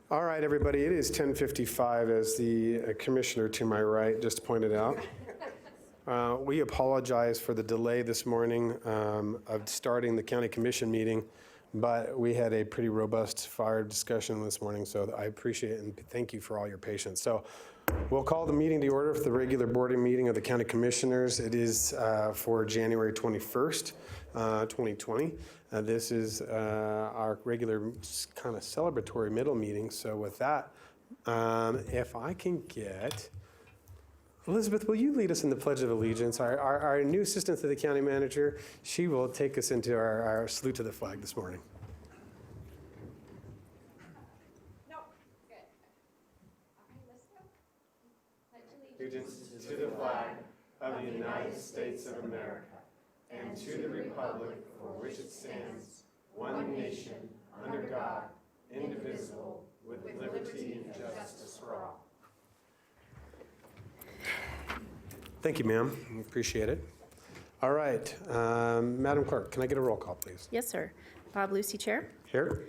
All right, everybody, it is 10:55, as the commissioner to my right just pointed out. We apologize for the delay this morning of starting the county commission meeting, but we had a pretty robust fire discussion this morning, so I appreciate it and thank you for all your patience. So we'll call the meeting to order for the regular board meeting of the county commissioners. It is for January 21st, 2020. This is our regular kind of celebratory middle meeting. So with that, if I can get, Elizabeth, will you lead us in the Pledge of Allegiance? Our new assistant to the county manager, she will take us into our salute to the flag this morning. No, good. All right, let's go. Pledge Allegiance to the flag of the United States of America and to the republic for which it stands, one nation, under God, indivisible, with liberty and justice for all. Thank you, ma'am. Appreciate it. All right. Madam Clerk, can I get a roll call, please? Yes, sir. Bob Lucy, Chair. Here.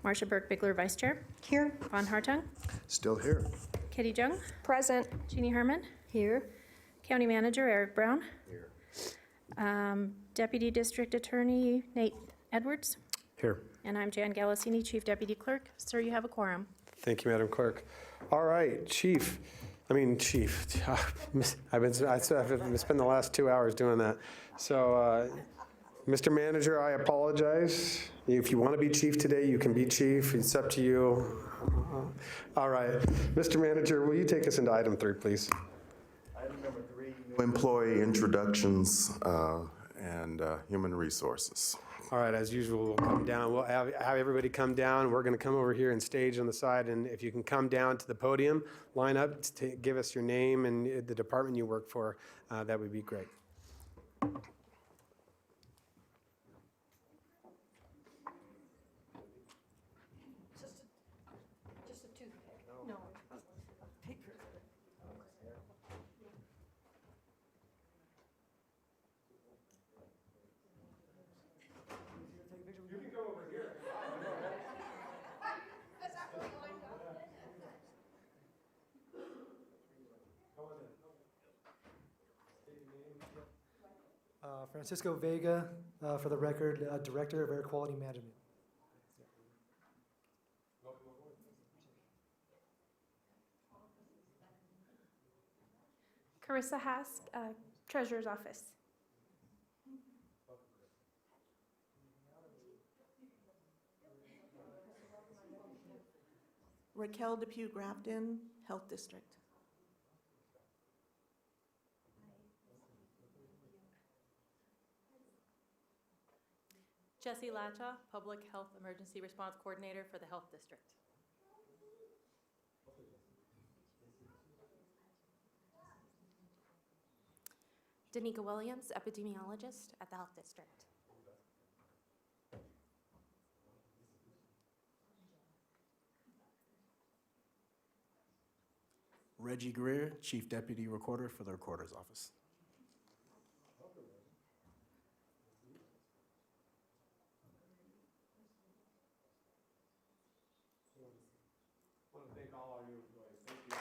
Marcia Burke-Bigler, Vice Chair. Here. Von Hartung. Still here. Kitty Jung. Present. Jeannie Herman. Here. County Manager Eric Brown. Here. Deputy District Attorney Nate Edwards. Here. And I'm Jan Galasini, Chief Deputy Clerk. Sir, you have a quorum. Thank you, Madam Clerk. All right, Chief. I've been spent the last 2 hours doing that. So, Mr. Manager, I apologize. If you want to be chief today, you can be chief. It's up to you. All right. Mr. Manager, will you take us into item 3, please? Item number 3, employee introductions and human resources. All right, as usual, we'll come down. We'll have everybody come down. We're going to come over here and stage on the side. And if you can come down to the podium, line up, to give us your name and the department you work for, that would be great. Just a toothpick. No. Paper. You can go over here. Is that where you want to go? Francisco Vega, for the record, Director of Air Quality Management. Carissa Hask, Treasurer's Office. Raquel Depew Grafton, Health District. Jessie Latcha, Public Health Emergency Response Coordinator for the Health District. Danica Williams, Epidemiologist at the Health District. Reggie Greer, Chief Deputy Recorder for the Recorder's Office. I want to thank all our new employees. Thank you.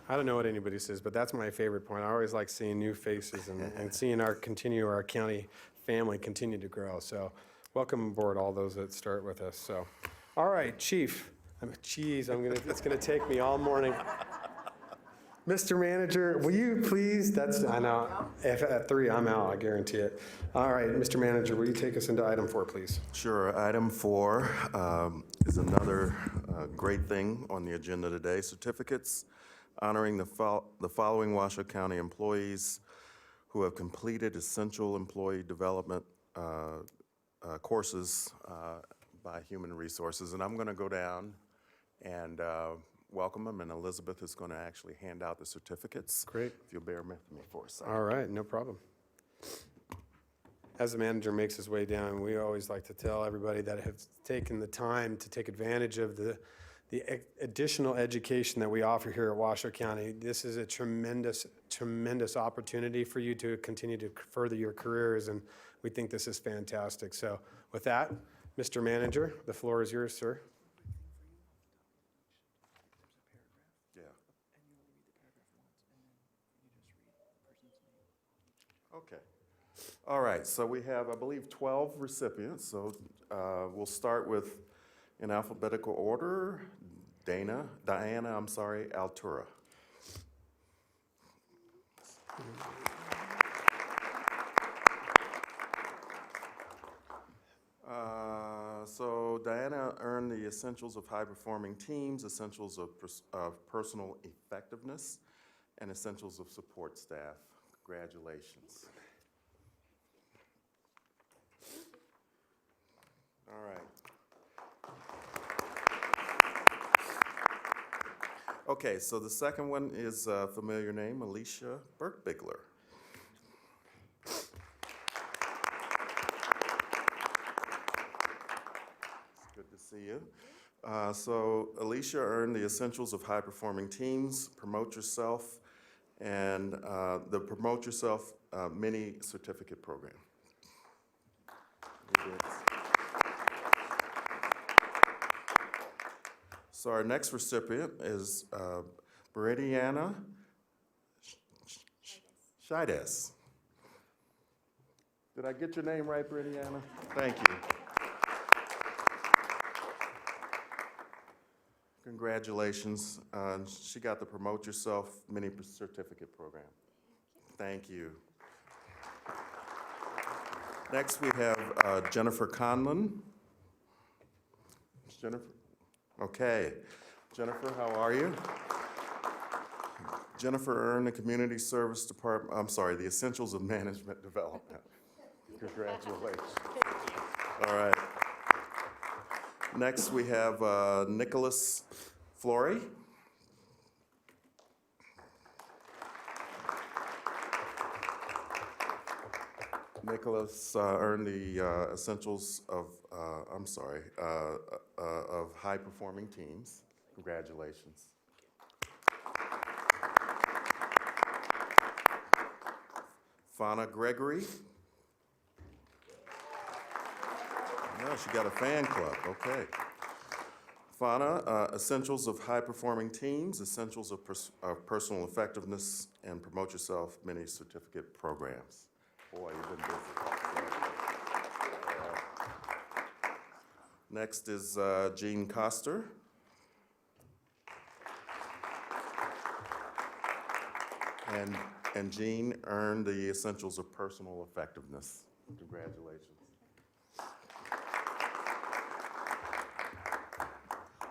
I don't know what anybody says, but that's my favorite point. I always like seeing new faces and seeing our county family continue to grow. So welcome aboard all those that start with us. So, all right, Chief. It's gonna take me all morning. Mr. Manager, will you please, I know, if at 3 I'm out, I guarantee it. All right, Mr. Manager, will you take us into item 4, please? Sure. Item 4 is another great thing on the agenda today, certificates honoring the following Washoe County employees who have completed essential employee development courses by Human Resources. And I'm going to go down and welcome them, and Elizabeth is going to actually hand out the certificates. Great. If you'll bear with me for a second. All right, no problem. as the manager makes his way down, we always like to tell everybody that have taken the time to take advantage of the additional education that we offer here at Washoe County. This is a tremendous, tremendous opportunity for you to continue to further your careers, and we think this is fantastic. So with that, Mr. Manager, the floor is yours, sir. Yeah. Okay. All right, so we have, I believe, 12 recipients. So we'll start with, in alphabetical order, Diana Altura. So Diana earned the Essentials of High-Performing Teams, Essentials of Personal Effectiveness, and Essentials of Support Staff. Congratulations. All right. Okay, so the second one is a familiar name, Alicia Burkbigler. Good to see you. So Alicia earned the Essentials of High-Performing Teams, Promote Yourself, and the Promote Yourself Mini Certificate Program. So our next recipient is Bridiana Shides. Did I get your name right, Bridiana? Thank you. Congratulations. She got the Promote Yourself Mini Certificate Program. Thank you. Next, we have Jennifer Conlon. Jennifer? Okay. Jennifer, how are you? Jennifer earned the Community Service Department, the Essentials of Management Development. Congratulations. All right. Next, we have Nicholas Flory. Nicholas earned the Essentials of High-Performing Teams. Congratulations. Fauna Gregory. Yeah, she got a fan club, okay. Fauna, Essentials of High-Performing Teams, Essentials of Personal Effectiveness, and Promote Yourself Mini Certificate Programs. Boy, you've been busy. Next is Jean Coster. And Jean earned the Essentials of Personal Effectiveness. Congratulations.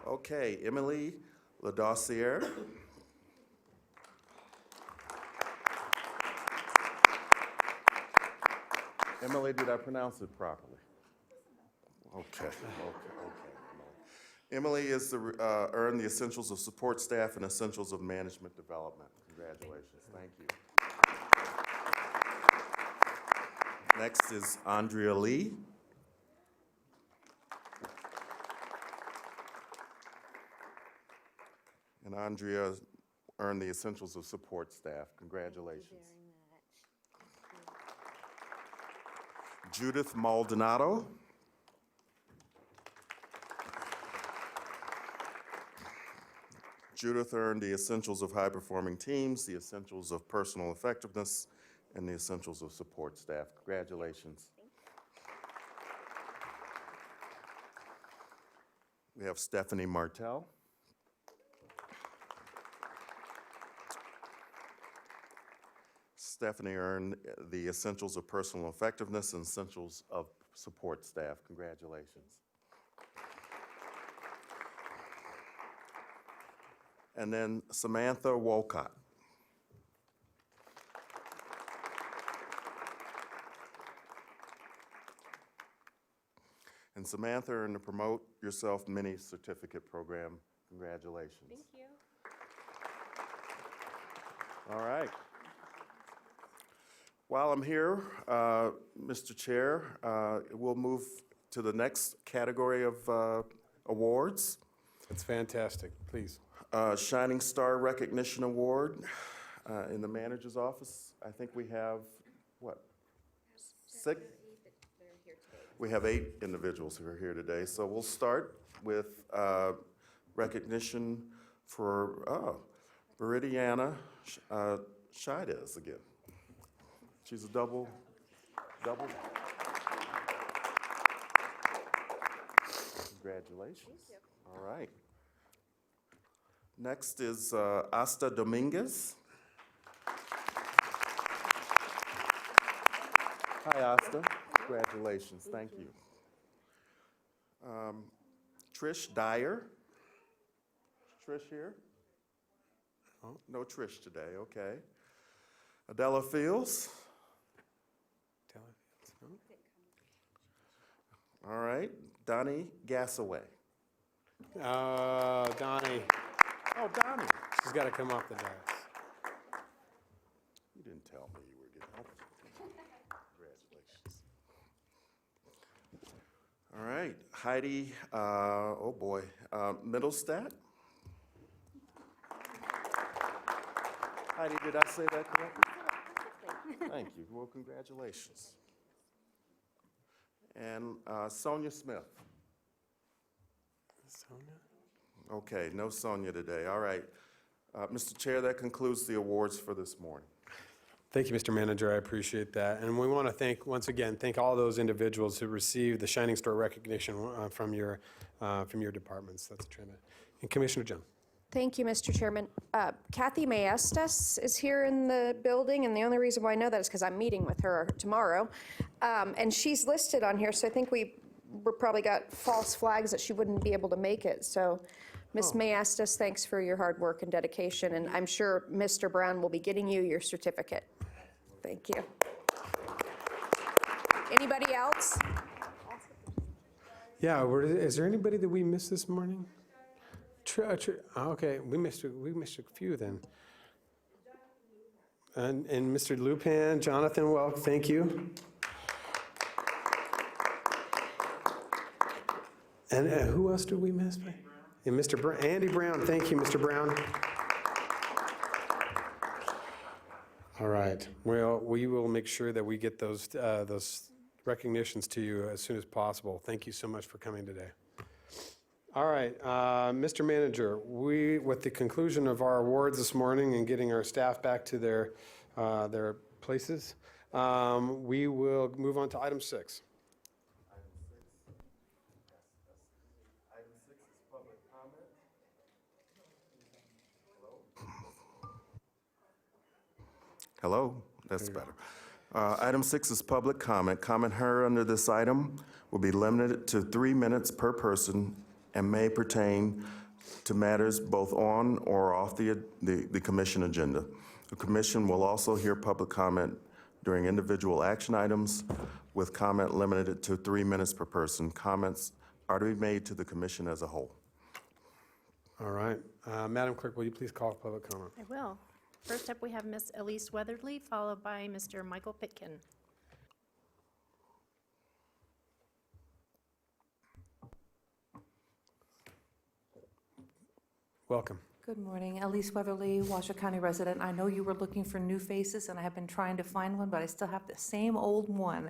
Okay, Emily Ladossiere. Emily, did I pronounce it properly? Okay. Emily is earned the Essentials of Support Staff and Essentials of Management Development. Congratulations. Thank you. Next is Andrea Lee. And Andrea earned the Essentials of Support Staff. Congratulations. Judith Maldonado. Judith earned the Essentials of High-Performing Teams, the Essentials of Personal Effectiveness, and the Essentials of Support Staff. Congratulations. We have Stephanie Martell. Stephanie earned the Essentials of Personal Effectiveness and Essentials of Support Staff. Congratulations. And then Samantha Wolcott. And Samantha earned the Promote Yourself Mini Certificate Program. Congratulations. Thank you. All right. While I'm here, Mr. Chair, we'll move to the next category of awards. That's fantastic. Please. Shining Star Recognition Award in the manager's office. I think we have, what, 6? We have 8 individuals who are here today. So we'll start with recognition for Viridiana Scheides again. She's a double. Congratulations. All right. Next is Asta Dominguez. Hi, Asta. Congratulations. Thank you. Trish Dyer. Trish here? Oh, no Trish today. Okay. Adela Fields. All right. Donnie Gassaway. Donnie. Oh, Donnie. She's got to come off the dais. You didn't tell me you were getting up. Congratulations. All right. Heidi, oh boy, Middlestat. Heidi, did I say that correctly? Thank you. Well, congratulations. And Sonia Smith. Sonia? Okay, no Sonia today. All right. Mr. Chair, that concludes the awards for this morning. Thank you, Mr. Manager. I appreciate that. And we want to thank, once again, thank all those individuals who received the Shining Star recognition from your departments. That's terrific. And Commissioner Jones. Thank you, Mr. Chairman. Kathy Maestas is here in the building, and the only reason why I know that is because I'm meeting with her tomorrow. And she's listed on here, so I think we probably got false flags that she wouldn't be able to make it. So, Ms. Maestas, thanks for your hard work and dedication, and I'm sure Mr. Brown will be getting you your certificate. Thank you. Anybody else? Yeah, is there anybody that we missed this morning? Okay, we missed a few then. And Mr. Lupin, Jonathan, well, thank you. And who else did we miss? And Mr. Andy Brown, thank you, Mr. Brown. All right, well, we will make sure that we get those recognitions to you as soon as possible. Thank you so much for coming today. All right, Mr. Manager, with the conclusion of our awards this morning and getting our staff back to their places, we will move on to item 6. Item 6 is public comment. Hello? That's better. Item 6 is public comment. Comment heard under this item will be limited to 3 minutes per person and may pertain to matters both on or off the commission agenda. The commission will also hear public comment during individual action items with comment limited to 3 minutes per person. Comments are to be made to the commission as a whole. All right, Madam Clerk, will you please call for public comment? I will. First up, we have Ms. Elise Weatherly, followed by Mr. Michael Pitkin. Welcome. Good morning. Elise Weatherly, Washoe County resident. I know you were looking for new faces, and I have been trying to find one, but I still have the same old one.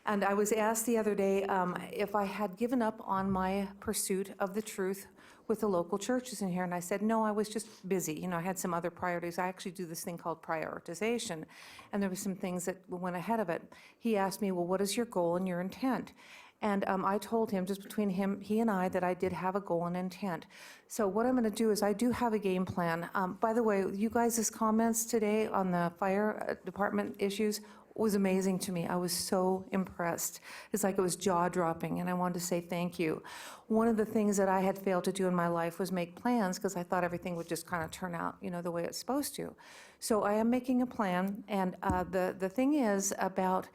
And I was asked the other day if I had given up on my pursuit of the truth with the local churches in here, and I said, no, I was just busy. You know, I had some other priorities. I actually do this thing called prioritization, and there were some things that went ahead of it. He asked me, well, what is your goal and your intent? And I told him, just between he and I, that I did have a goal and intent. So what I'm going to do is I do have a game plan. By the way, you guys' comments today on the fire department issues was amazing to me. I was so impressed. It's like it was jaw-dropping, and I wanted to say thank you. One of the things that I had failed to do in my life was make plans, because I thought everything would just kind of turn out, you know, the way it's supposed to. So I am making a plan, and the thing is about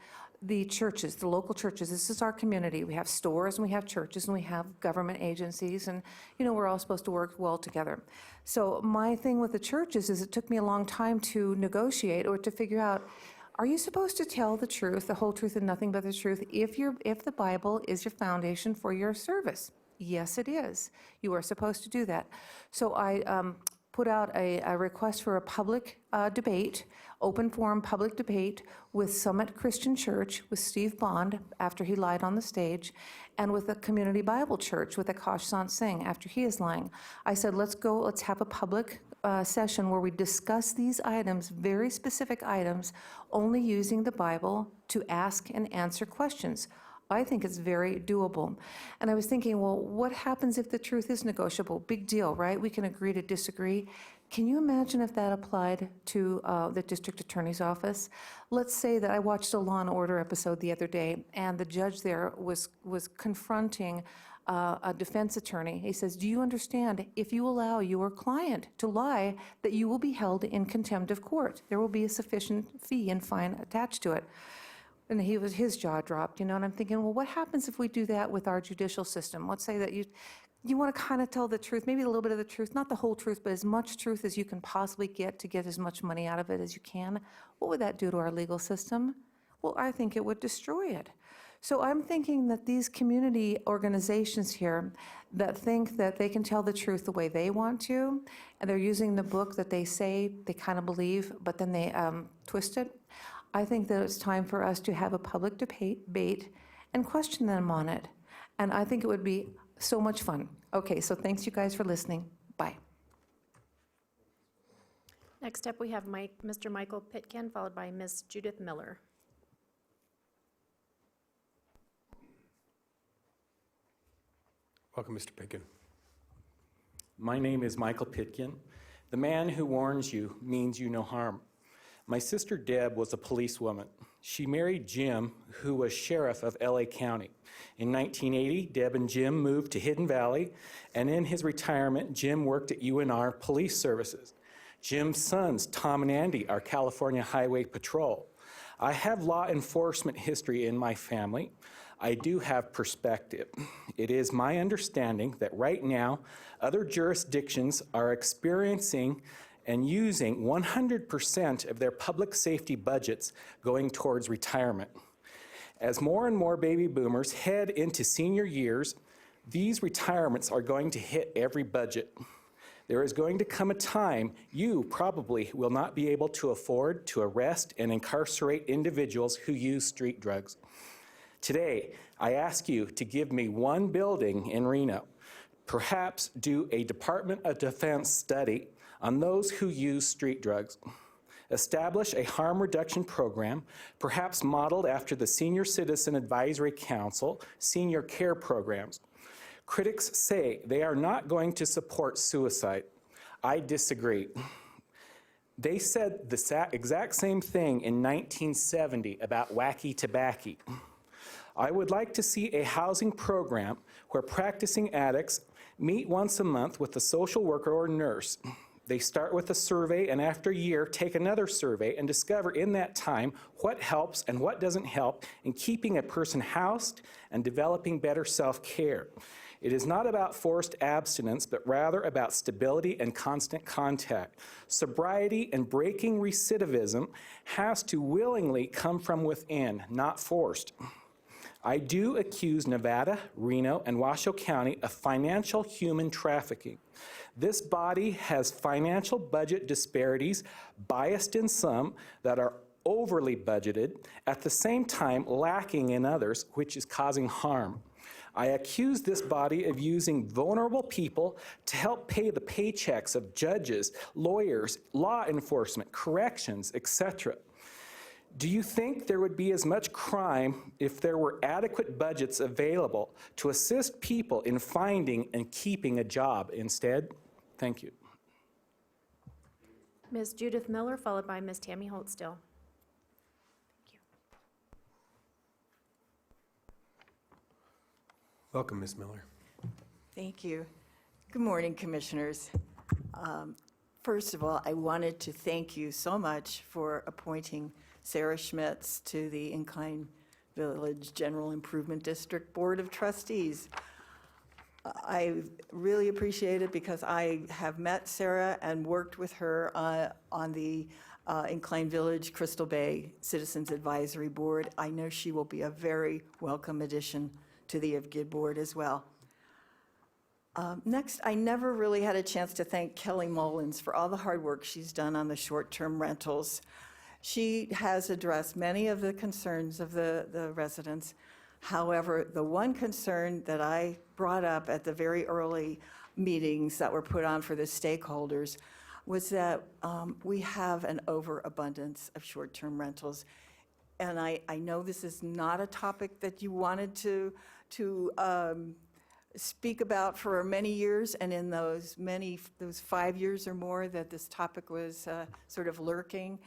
the churches, the local churches. This is our community. We have stores, and we have churches, and we have government agencies, and, you know, we're all supposed to work well together. So my thing with the churches is it took me a long time to negotiate or to figure out, Are you supposed to tell the truth, the whole truth, and nothing but the truth if the Bible is your foundation for your service? Yes, it is. You are supposed to do that. So I put out a request for a public debate, open forum public debate with Summit Christian Church, with Steve Bond, after he lied on the stage, and with the Community Bible Church, with Akash Sant Singh, after he is lying. I said, let's have a public session where we discuss these items, very specific items, only using the Bible to ask and answer questions. I think it's very doable. And I was thinking, well, what happens if the truth is negotiable? Big deal, right? We can agree to disagree. Can you imagine if that applied to the district attorney's office? Let's say that I watched a Law and Order episode the other day, and the judge there was confronting a defense attorney. He says, do you understand, if you allow your client to lie, that you will be held in contempt of court? There will be a sufficient fee and fine attached to it. And his jaw dropped, and I'm thinking, well, what happens if we do that with our judicial system? Let's say that you want to kind of tell the truth, maybe a little bit of the truth, not the whole truth, but as much truth as you can possibly get to get as much money out of it as you can. What would that do to our legal system? Well, I think it would destroy it. So I'm thinking that these community organizations here that think that they can tell the truth the way they want to, and they're using the book that they say they kind of believe, but then they twist it, I think that it's time for us to have a public debate and question them on it. And I think it would be so much fun. Okay, so thanks you guys for listening. Bye. Next up, we have Mr. Michael Pitkin, followed by Ms. Judith Miller. Welcome, Mr. Pitkin. My name is Michael Pitkin. The man who warns you means you no harm. My sister Deb was a policewoman. She married Jim, who was sheriff of LA County. In 1980, Deb and Jim moved to Hidden Valley, and in his retirement, Jim worked at UNR Police Services. Jim's sons, Tom and Andy, are California Highway Patrol. I have law enforcement history in my family. I do have perspective. It is my understanding that right now, other jurisdictions are experiencing and using 100% of their public safety budgets going towards retirement. As more and more baby boomers head into senior years, these retirements are going to hit every budget. There is going to come a time you probably will not be able to afford to arrest and incarcerate individuals who use street drugs. Today, I ask you to give me one building in Reno. Perhaps do a Department of Defense study on those who use street drugs. Establish a harm reduction program, perhaps modeled after the Senior Citizen Advisory Council senior care programs. Critics say they are not going to support suicide. I disagree. They said the exact same thing in 1970 about wacky tobacco. I would like to see a housing program where practicing addicts meet once a month with a social worker or nurse. They start with a survey, and after a year, take another survey and discover in that time what helps and what doesn't help in keeping a person housed and developing better self-care. It is not about forced abstinence, but rather about stability and constant contact. Sobriety and breaking recidivism has to willingly come from within, not forced. I do accuse Nevada, Reno, and Washoe County of financial human trafficking. This body has financial budget disparities, biased in some, that are overly budgeted, at the same time lacking in others, which is causing harm. I accuse this body of using vulnerable people to help pay the paychecks of judges, lawyers, law enforcement, corrections, etc. Do you think there would be as much crime if there were adequate budgets available to assist people in finding and keeping a job instead? Thank you. Ms. Judith Miller, followed by Ms. Tammy Holtstill. Thank you. Welcome, Ms. Miller. Thank you. Good morning, Commissioners. First of all, I wanted to thank you so much for appointing Sarah Schmitz to the Incline Village General Improvement District Board of Trustees. I really appreciate it because I have met Sarah and worked with her on the Incline Village, Crystal Bay Citizens Advisory Board. I know she will be a very welcome addition to the IVGID board as well. Next, I never really had a chance to thank Kelly Mullins for all the hard work she's done on the short-term rentals. She has addressed many of the concerns of the residents. However, the one concern that I brought up at the very early meetings that were put on for the stakeholders was that we have an overabundance of short-term rentals. And I know this is not a topic that you wanted to speak about for many years, and in those 5 years or more that this topic was sort of lurking,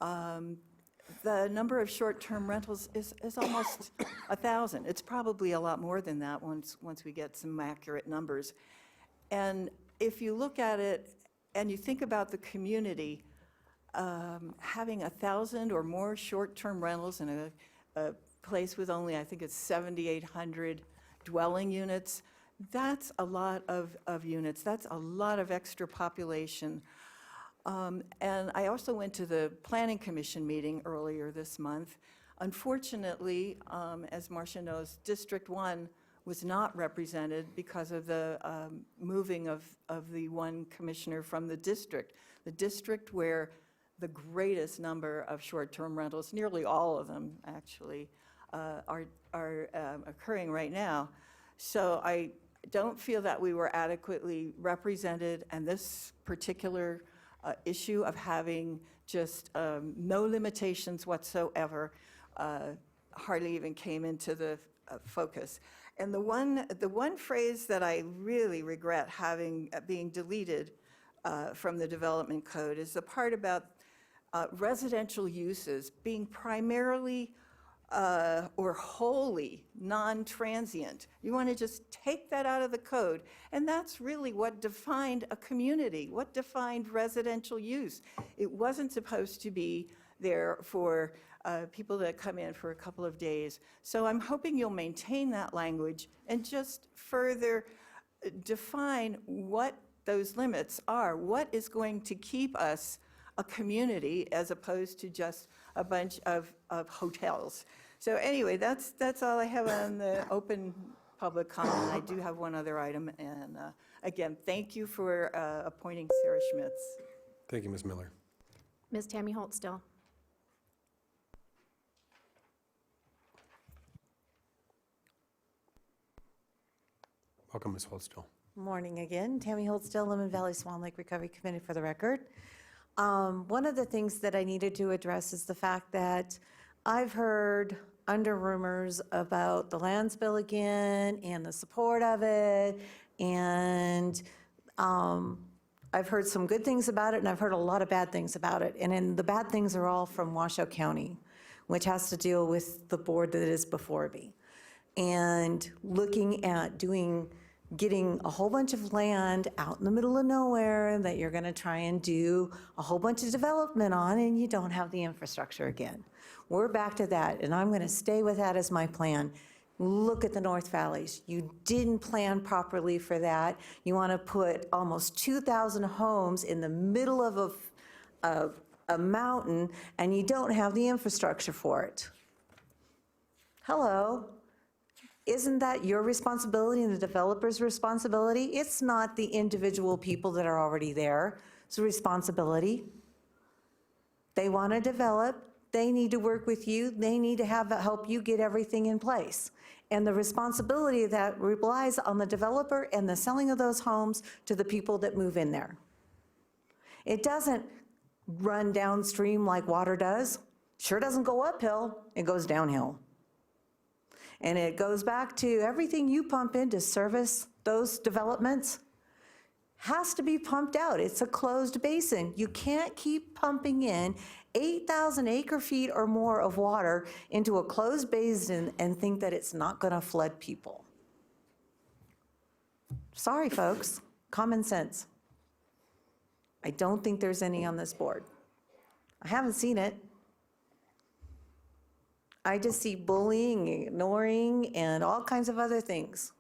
the number of short-term rentals is almost 1,000. It's probably a lot more than that once we get some accurate numbers. And if you look at it and you think about the community, having 1,000 or more short-term rentals in a place with only, I think it's 7,800 dwelling units, that's a lot of units. That's a lot of extra population. And I also went to the Planning Commission meeting earlier this month. Unfortunately, as Marcia knows, District 1 was not represented because of the moving of the one commissioner from the district where the greatest number of short-term rentals, nearly all of them actually, are occurring right now. So I don't feel that we were adequately represented, and this particular issue of having just no limitations whatsoever hardly even came into the focus. And the one phrase that I really regret being deleted from the development code is the part about residential uses being primarily or wholly non-transient. You want to just take that out of the code, and that's really what defined a community, what defined residential use. It wasn't supposed to be there for people that come in for a couple of days. So I'm hoping you'll maintain that language and just further define what those limits are. What is going to keep us a community as opposed to just a bunch of hotels? So anyway, that's all I have on the open public comment. I do have one other item, and again, thank you for appointing Sarah Schmitz. Thank you, Ms. Miller. Ms. Tammy Holtstill. Welcome, Ms. Holtstill. Morning again. Tammy Holtstill, Lemon Valley Swan Lake Recovery Committee for the record. One of the things that I needed to address is the fact that I've heard under rumors about the lands bill again and the support of it, and I've heard some good things about it, and I've heard a lot of bad things about it. And the bad things are all from Washoe County, which has to deal with the board that is before me. And looking at getting a whole bunch of land out in the middle of nowhere that you're going to try and do a whole bunch of development on, and you don't have the infrastructure again. We're back to that, and I'm going to stay with that as my plan. Look at the North Valleys. You didn't plan properly for that. You want to put almost 2,000 homes in the middle of a mountain, and you don't have the infrastructure for it. Hello. Isn't that your responsibility and the developer's responsibility? It's not the individual people that are already there. It's a responsibility. They want to develop. They need to work with you. They need to help you get everything in place. And the responsibility of that relies on the developer and the selling of those homes to the people that move in there. It doesn't run downstream like water does. Sure doesn't go uphill. It goes downhill. And it goes back to everything you pump in to service those developments has to be pumped out. It's a closed basin. You can't keep pumping in 8,000 acre-feet or more of water into a closed basin and think that it's not going to flood people. Sorry, folks. Common sense. I don't think there's any on this board. I haven't seen it. I just see bullying, ignoring, and all kinds of other things.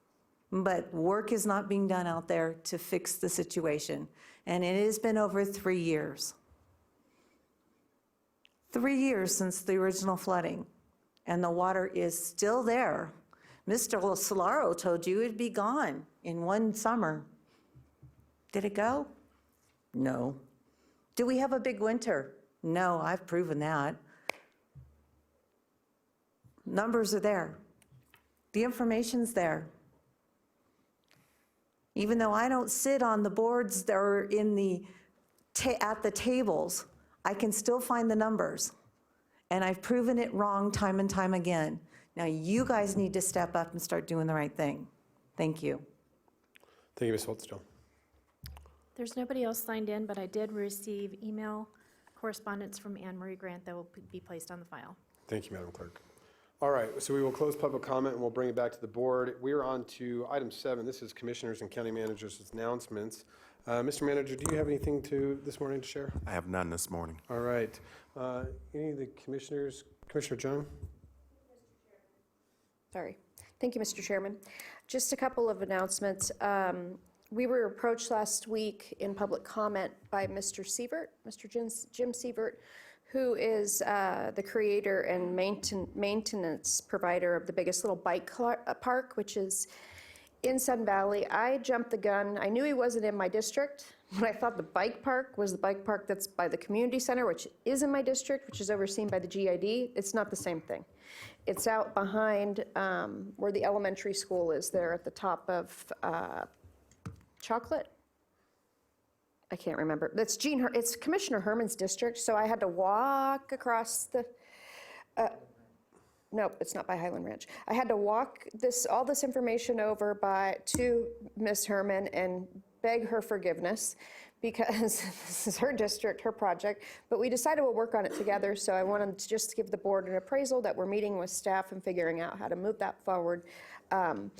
But work is not being done out there to fix the situation. And it has been over 3 years. 3 years since the original flooding, and the water is still there. Mr. Solaro told you it'd be gone in one summer. Did it go? No. Do we have a big winter? No, I've proven that. Numbers are there. The information's there. Even though I don't sit on the boards that are at the tables, I can still find the numbers. And I've proven it wrong time and time again. Now you guys need to step up and start doing the right thing. Thank you. Thank you, Ms. Holtzstone. There's nobody else signed in, but I did receive email correspondence from Anne Marie Grant that will be placed on the file. Thank you, Madam Clerk. All right, so we will close public comment and we'll bring it back to the board. We are on to item 7. This is Commissioners and County Managers' announcements. Mr. Manager, do you have anything this morning to share? I have none this morning. All right. Any of the commissioners? Commissioner Jung? Sorry. Thank you, Mr. Chairman. Just a couple of announcements. We were approached last week in public comment by Mr. Sievert, Mr. Jim Sievert, who is the creator and maintenance provider of the biggest little bike park, which is in Sun Valley. I jumped the gun. I knew he wasn't in my district, but I thought the bike park was the bike park that's by the community center, which is in my district, which is overseen by the GID. It's not the same thing. It's out behind where the elementary school is there at the top of Chocolate? I can't remember. It's Commissioner Herman's district, so I had to walk across the, nope, it's not by Highland Ranch. I had to walk all this information over to Ms. Herman and beg her forgiveness because this is her district, her project, but we decided we'll work on it together, so I wanted to just give the board an appraisal that we're meeting with staff and figuring out how to move that forward and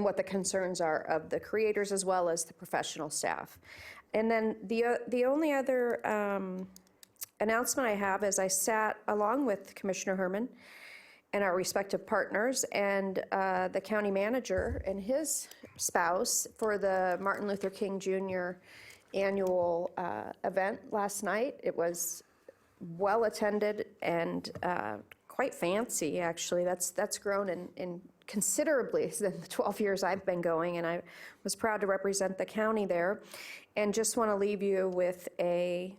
what the concerns are of the creators as well as the professional staff. And then the only other announcement I have is I sat along with Commissioner Herman and our respective partners and the county manager and his spouse for the Martin Luther King Jr. annual event last night. It was well attended and quite fancy, actually. That's grown in considerably than the 12 years I've been going, and I was proud to represent the county there. And just want to leave you with a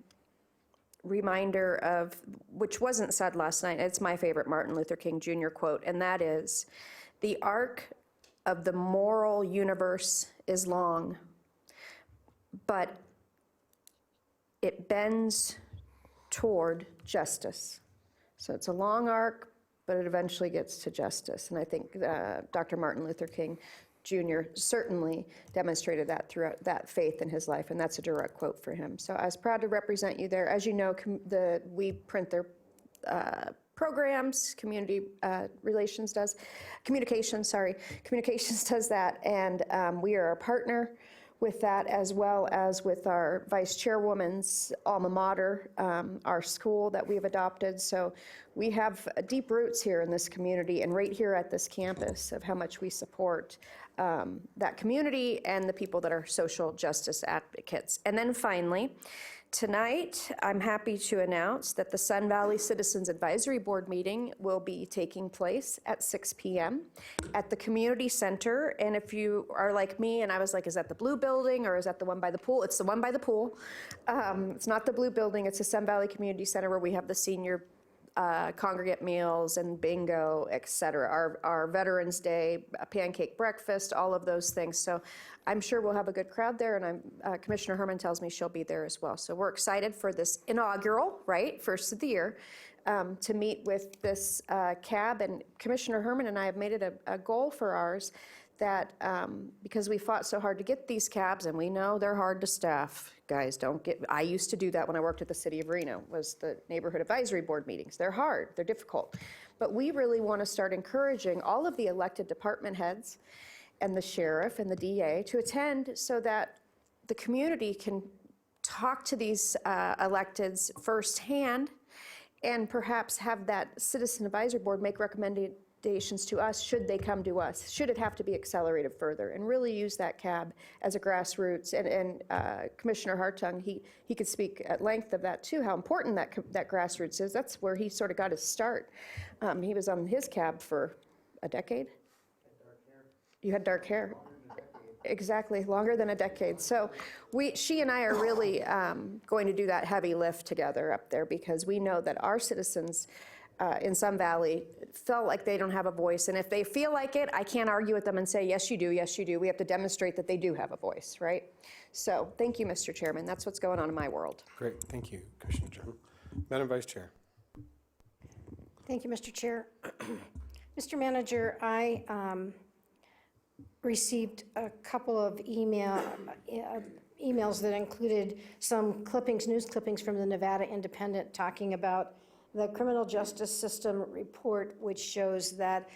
reminder of, which wasn't said last night, it's my favorite Martin Luther King Jr. quote, and that is, "The arc of the moral universe is long, but it bends toward justice." So it's a long arc, but it eventually gets to justice. And I think Dr. Martin Luther King Jr. certainly demonstrated that throughout that faith in his life, and that's a direct quote for him. So I was proud to represent you there. As you know, we print their programs, communications does that, and we are a partner with that, as well as with our vice chairwoman's alma mater, our school that we've adopted. So we have deep roots here in this community and right here at this campus of how much we support that community and the people that are social justice advocates. And then finally, tonight, I'm happy to announce that the Sun Valley Citizens Advisory Board meeting will be taking place at 6 p.m. at the community center. And if you are like me, and I was like, is that the blue building or is that the one by the pool? It's the one by the pool. It's not the blue building. It's the Sun Valley Community Center where we have the senior congregate meals and bingo, et cetera, our Veterans Day, pancake breakfast, all of those things. So I'm sure we'll have a good crowd there, and Commissioner Herman tells me she'll be there as well. So we're excited for this inaugural, first of the year, to meet with this CAB. And Commissioner Herman and I have made it a goal for ours that because we fought so hard to get these cabs, and we know they're hard to staff. Guys, I used to do that when I worked at the City of Reno, was the Neighborhood Advisory Board meetings. They're hard, they're difficult. But we really want to start encouraging all of the elected department heads and the sheriff and the DA to attend so that the community can talk to these electeds firsthand and perhaps have that Citizen Advisory Board make recommendations to us should they come to us. Should it have to be accelerated further? And really use that cab as a grassroots. And Commissioner Hartung, he could speak at length of that too, how important that grassroots is. That's where he sort of got his start. He was on his cab for a decade. You had dark hair. Exactly, longer than a decade. So she and I are really going to do that heavy lift together up there, because we know that our citizens in Sun Valley felt like they don't have a voice. And if they feel like it, I can't argue with them and say, yes, you do, yes, you do. We have to demonstrate that they do have a voice, right? So thank you, Mr. Chairman. That's what's going on in my world. Great, thank you, Commissioner Chung. Madam Vice Chair. Thank you, Mr. Chair. Mr. Manager, I received a couple of emails that included some clippings, news clippings from the Nevada Independent talking about the criminal justice system report, which shows that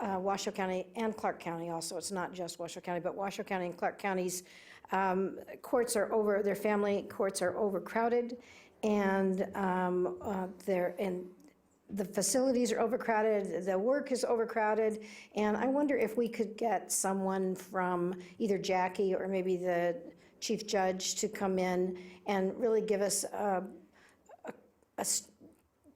Washoe County and Clark County also, it's not just Washoe County, but Washoe County and Clark County's courts are their family courts are overcrowded, and the facilities are overcrowded, the work is overcrowded, and I wonder if we could get someone from either Jackie or maybe the chief judge to come in and really give us a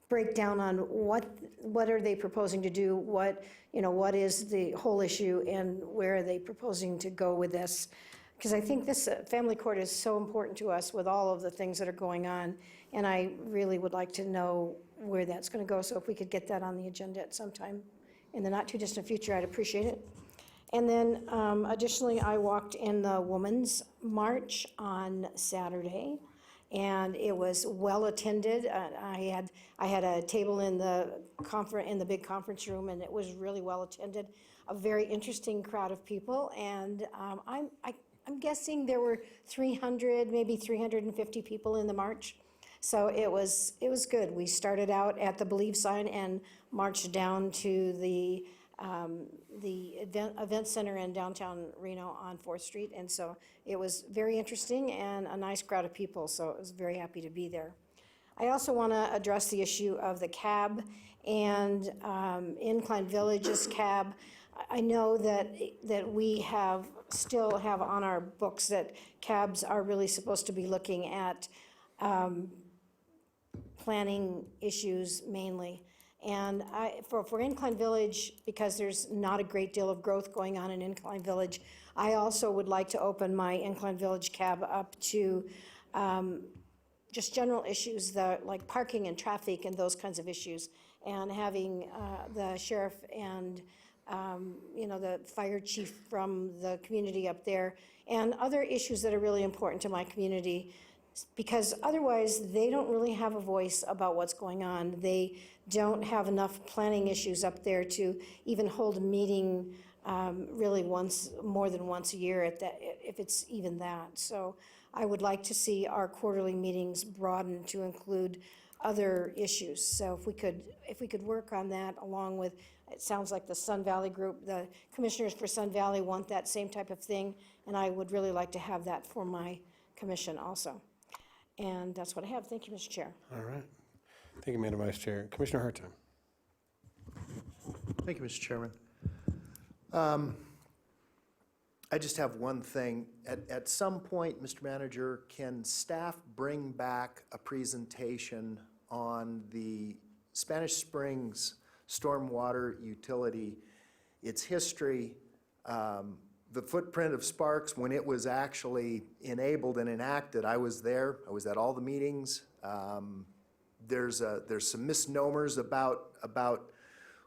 breakdown on what are they proposing to do, what is the whole issue, and where are they proposing to go with this. Because I think this family court is so important to us with all of the things that are going on, and I really would like to know where that's going to go. So if we could get that on the agenda at some time in the not too distant future, I'd appreciate it. And then additionally, I walked in the Women's March on Saturday, and it was well attended. I had a table in the big conference room, and it was really well attended. A very interesting crowd of people, and I'm guessing there were 300, maybe 350 people in the march. So it was good. We started out at the Believe sign and marched down to the event center in downtown Reno on 4th Street. And so it was very interesting and a nice crowd of people. So I was very happy to be there. I also want to address the issue of the cab and Incline Village's cab. I know that we still have on our books that cabs are really supposed to be looking at planning issues mainly. And for Incline Village, because there's not a great deal of growth going on in Incline Village, I also would like to open my Incline Village cab up to just general issues like parking and traffic and those kinds of issues, and having the sheriff and the fire chief from the community up there, and other issues that are really important to my community, because otherwise they don't really have a voice about what's going on. They don't have enough planning issues up there to even hold a meeting really more than once a year, if it's even that. So I would like to see our quarterly meetings broadened to include other issues. So if we could work on that, along with, it sounds like the Sun Valley group, the commissioners for Sun Valley want that same type of thing, and I would really like to have that for my commission also. And that's what I have. Thank you, Mr. Chair. All right. Thank you, Madam Vice Chair. Commissioner Hartung. Thank you, Mr. Chairman. I just have one thing. At some point, Mr. Manager, can staff bring back a presentation on the Spanish Springs stormwater utility, its history, the footprint of Sparks when it was actually enabled and enacted? I was there. I was at all the meetings. There's some misnomers about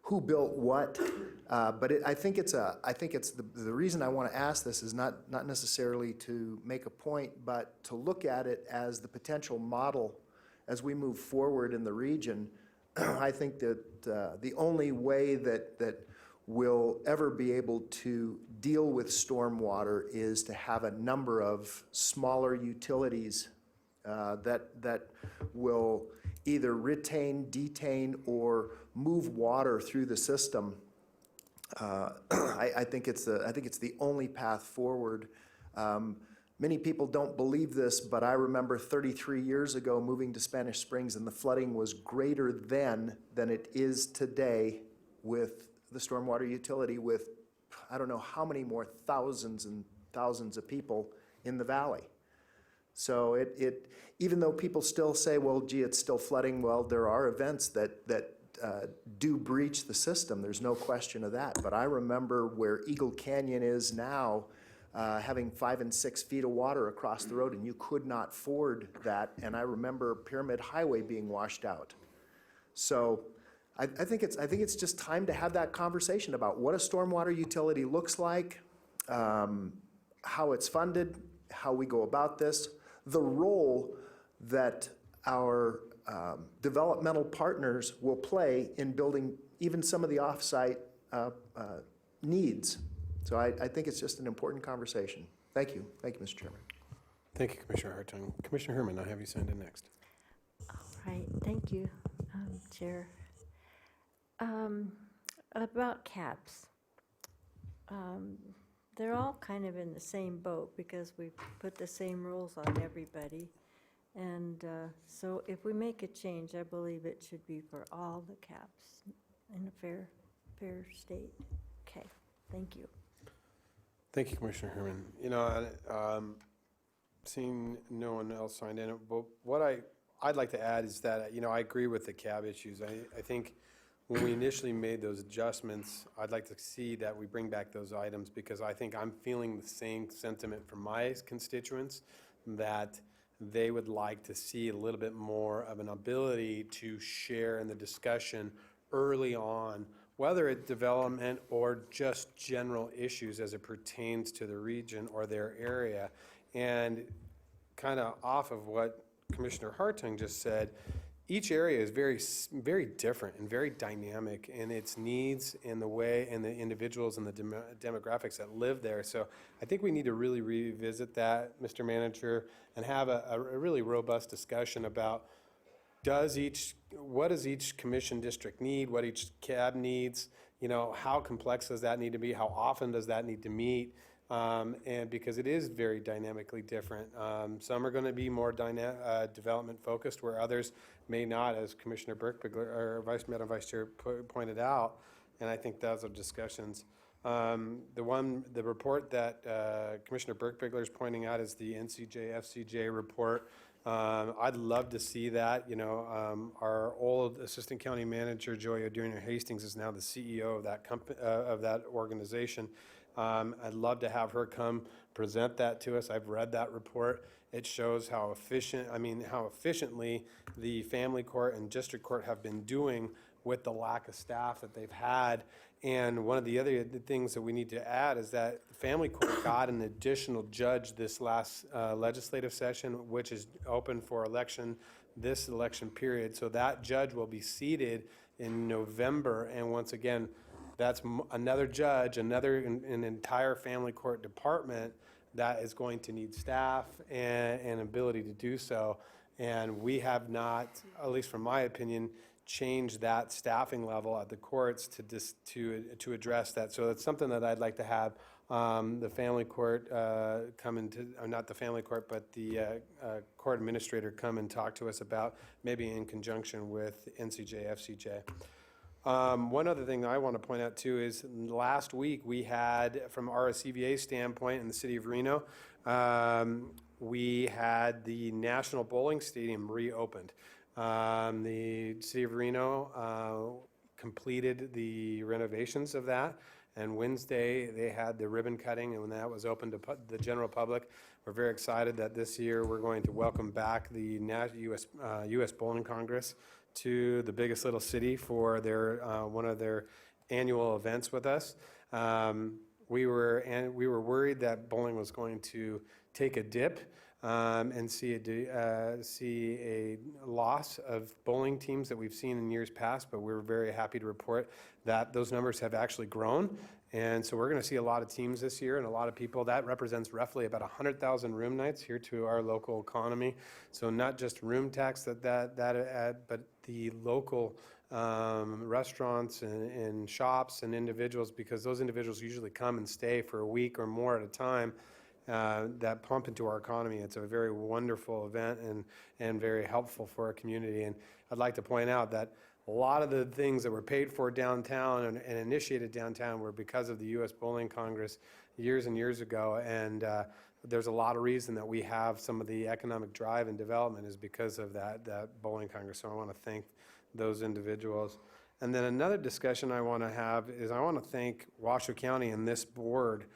who built what, but I think it's the reason I want to ask this is not necessarily to make a point, but to look at it as the potential model as we move forward in the region. I think that the only way that we'll ever be able to deal with stormwater is to have a number of smaller utilities that will either retain, detain, or move water through the system. I think it's the only path forward. Many people don't believe this, but I remember 33 years ago moving to Spanish Springs, and the flooding was greater then than it is today with the stormwater utility with, I don't know how many more thousands and thousands of people in the valley. So even though people still say, well, gee, it's still flooding, well, there are events that do breach the system. There's no question of that. But I remember where Eagle Canyon is now, having 5 and 6 feet of water across the road, and you could not ford that. And I remember Pyramid Highway being washed out. So I think it's just time to have that conversation about what a stormwater utility looks like, how it's funded, how we go about this, the role that our developmental partners will play in building even some of the off-site needs. So I think it's just an important conversation. Thank you. Thank you, Mr. Chairman. Thank you, Commissioner Hartung. Commissioner Herman, I have you signed in next. All right, thank you, Chair. About caps. They're all kind of in the same boat because we put the same rules on everybody. And so if we make a change, I believe it should be for all the caps in a fair state. Okay, thank you. Thank you, Commissioner Herman. You know, seeing no one else signed in, but what I'd like to add is that, you know, I agree with the cab issues. I think when we initially made those adjustments, I'd like to see that we bring back those items, because I think I'm feeling the same sentiment from my constituents, that they would like to see a little bit more of an ability to share in the discussion early on, whether it's development or just general issues as it pertains to the region or their area. And kind of off of what Commissioner Hartung just said, each area is very different and very dynamic in its needs and the way and the individuals and the demographics that live there. So I think we need to really revisit that, Mr. Manager, and have a really robust discussion about what does each commission district need, what each cab needs, you know, how complex does that need to be, how often does that need to meet, and because it is very dynamically different. Some are going to be more development focused, where others may not, as Commissioner Birkbigler or Madam Vice Chair pointed out, and I think those are discussions. The report that Commissioner Birkbigler is pointing out is the NCJ-FCJ report. I'd love to see that. You know, our old Assistant County Manager, Joy O'Donnell Hastings, is now the CEO of that organization. I'd love to have her come present that to us. I've read that report. It shows how efficiently the family court and district court have been doing with the lack of staff that they've had. And one of the other things that we need to add is that the family court got an additional judge this last legislative session, which is open for election this election period. So that judge will be seated in November. And once again, that's another judge, an entire family court department that is going to need staff and ability to do so. And we have not, at least from my opinion, changed that staffing level at the courts to address that. So it's something that I'd like to have the family court come into, or not the family court, but the court administrator come and talk to us about, maybe in conjunction with NCJ, FCJ. One other thing I want to point out too is last week we had, from our CVA standpoint in the city of Reno, we had the National Bowling Stadium reopened. The city of Reno completed the renovations of that, and Wednesday they had the ribbon cutting, and when that was open to the general public, we're very excited that this year we're going to welcome back the U.S. Bowling Congress to the biggest little city for their one of their annual events with us. We were worried that bowling was going to take a dip and see a loss of bowling teams that we've seen in years past, but we're very happy to report that those numbers have actually grown. And so we're going to see a lot of teams this year and a lot of people. That represents roughly about 100,000 room nights here to our local economy. So not just room tax but the local restaurants and shops and individuals, because those individuals usually come and stay for a week or more at a time, that pump into our economy. It's a very wonderful event and very helpful for our community. And I'd like to point out that a lot of the things that were paid for downtown and initiated downtown were because of the U.S. Bowling Congress years and years ago. And there's a lot of reason that we have some of the economic drive and development is because of that Bowling Congress. So I want to thank those individuals. And then another discussion I want to have is I want to thank Washoe County and this board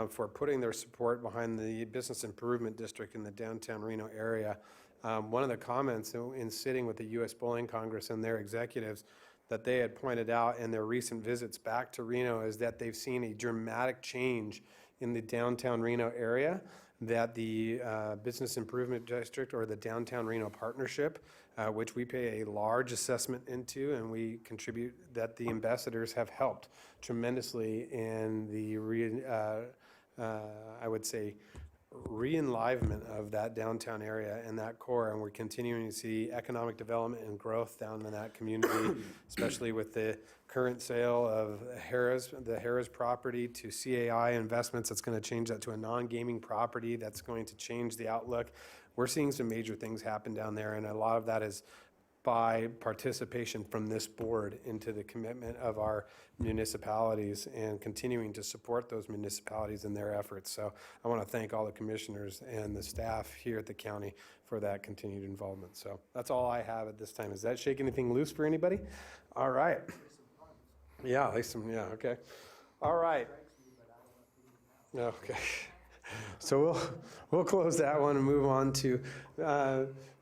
for putting their support behind the Business Improvement District in the downtown Reno area. One of the comments in sitting with the U.S. Bowling Congress and their executives that they had pointed out in their recent visits back to Reno is that they've seen a dramatic change in the downtown Reno area, that the Business Improvement District or the Downtown Reno Partnership, which we pay a large assessment into and we contribute, that the ambassadors have helped tremendously in the, I would say, re-enlivenment of that downtown area and that core, and we're continuing to see economic development and growth down in that community, especially with the current sale of the Harrah's property to CAI Investments. That's going to change that to a non-gaming property. That's going to change the outlook. We're seeing some major things happen down there, and a lot of that is by participation from this board into the commitment of our municipalities and continuing to support those municipalities in their efforts. So I want to thank all the commissioners and the staff here at the county for that continued involvement. So that's all I have at this time. Does that shake anything loose for anybody? All right. Yeah, at least some, yeah, okay. All right. Okay. So we'll close that one and move on to,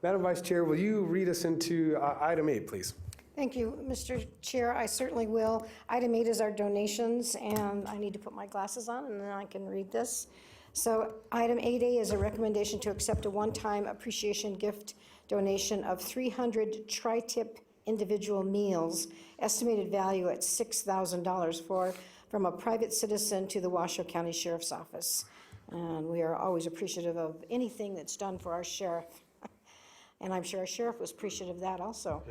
Madam Vice Chair, will you read us into item 8, please? Thank you, Mr. Chair. I certainly will. Item 8 is our donations, and I need to put my glasses on, and then I can read this. So item 8A is a recommendation to accept a one-time appreciation gift donation of 300 tri-tip individual meals, estimated value at $6,000 from a private citizen to the Washoe County Sheriff's Office. And we are always appreciative of anything that's done for our sheriff. And I'm sure our sheriff was appreciative of that also.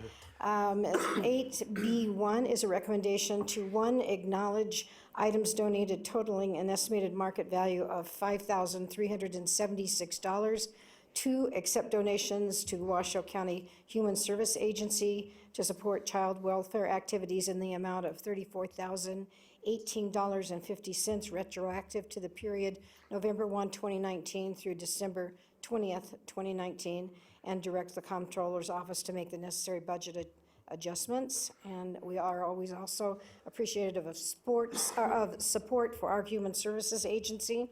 8B1 is a recommendation to, 1, acknowledge items donated totaling an estimated market value of $5,376. 2, accept donations to Washoe County Human Service Agency to support child welfare activities in the amount of $34,018.50 retroactive to the period November 1, 2019 through December 20th, 2019, and direct the Comptroller's Office to make the necessary budget adjustments. And we are always also appreciative of support for our Human Services Agency.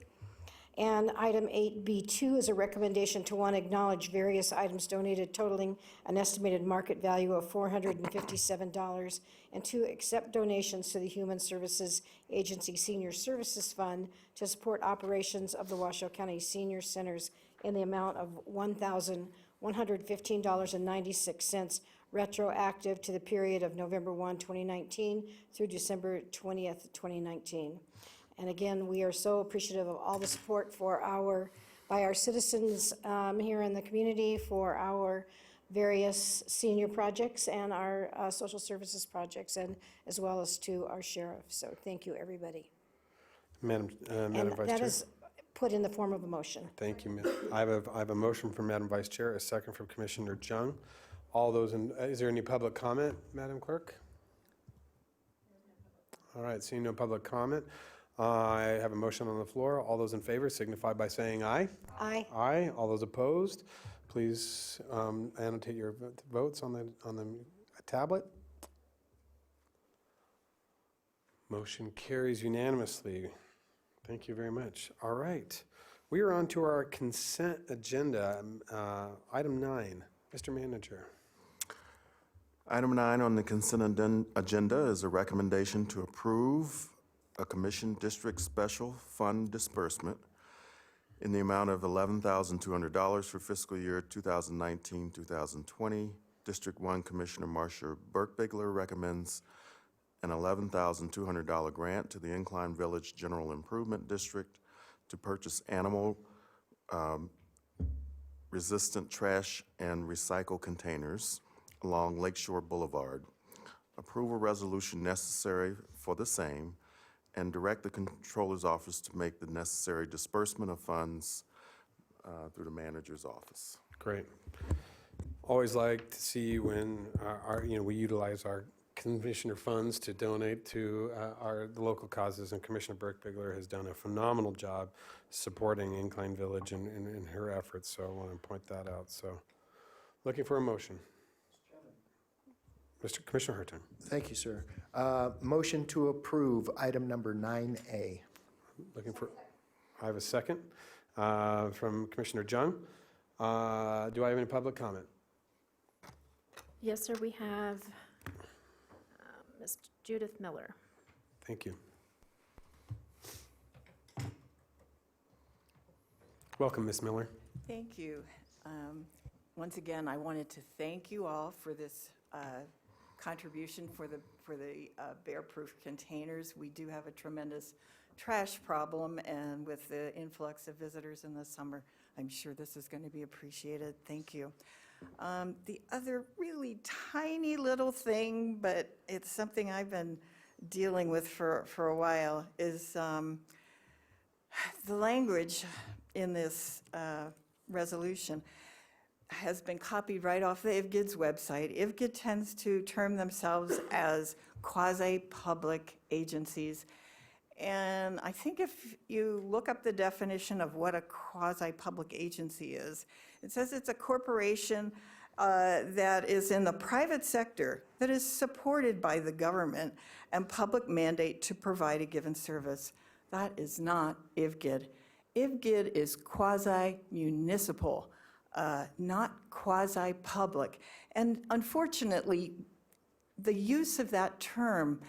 And item 8B2 is a recommendation to, 1, acknowledge various items donated totaling an estimated market value of $457, and 2, accept donations to the Human Services Agency Senior Services Fund to support operations of the Washoe County Senior Centers in the amount of $1,115.96 retroactive to the period of November 1, 2019 through December 20th, 2019. And again, we are so appreciative of all the support by our citizens here in the community for our various senior projects and our social services projects, and as well as to our sheriff. So thank you, everybody. Madam Vice Chair. That is put in the form of a motion. Thank you. I have a motion from Madam Vice Chair, a second from Commissioner Jung. All those is there any public comment, Madam Clerk? All right, seeing no public comment. I have a motion on the floor. All those in favor signify by saying aye. Aye. Aye. All those opposed, please annotate your votes on the tablet. Motion carries unanimously. Thank you very much. All right. We are on to our consent agenda. Item 9. Mr. Manager. Item 9 on the consent agenda is a recommendation to approve a Commission District Special Fund disbursement in the amount of $11,200 for fiscal year 2019-2020. District 1 Commissioner Marcia Burke-Bigler recommends an $11,200 grant to the Incline Village General Improvement District to purchase animal resistant trash and recycle containers along Lakeshore Boulevard. Approval resolution necessary for the same, and direct the Comptroller's Office to make the necessary disbursement of funds through the Manager's Office. Great. always like to see when we utilize our commissioner funds to donate to the local causes, and Commissioner Burke-Bigler has done a phenomenal job supporting Incline Village in her efforts, so I want to point that out. So, looking for a motion. Mr. Commissioner Herton. Thank you, sir. Motion to approve item number 9A. I have a second from Commissioner Jung. Do I have any public comment? Yes, sir, we have Ms. Judith Miller. Thank you. Welcome, Ms. Miller. Thank you. Once again, I wanted to thank you all for this contribution for the bear-proof containers. We do have a tremendous trash problem, and with the influx of visitors in the summer, I'm sure this is going to be appreciated. Thank you. The other really tiny little thing, but it's something I've been dealing with for a while, is the language in this resolution has been copied right off the IVGID's website. IVGID tends to term themselves as quasi-public agencies. And I think if you look up the definition of what a quasi-public agency is, it says it's a corporation that is in the private sector that is supported by the government and public mandate to provide a given service. That is not IVGID. IVGID is quasi-municipal, not quasi-public. And unfortunately, the use of that term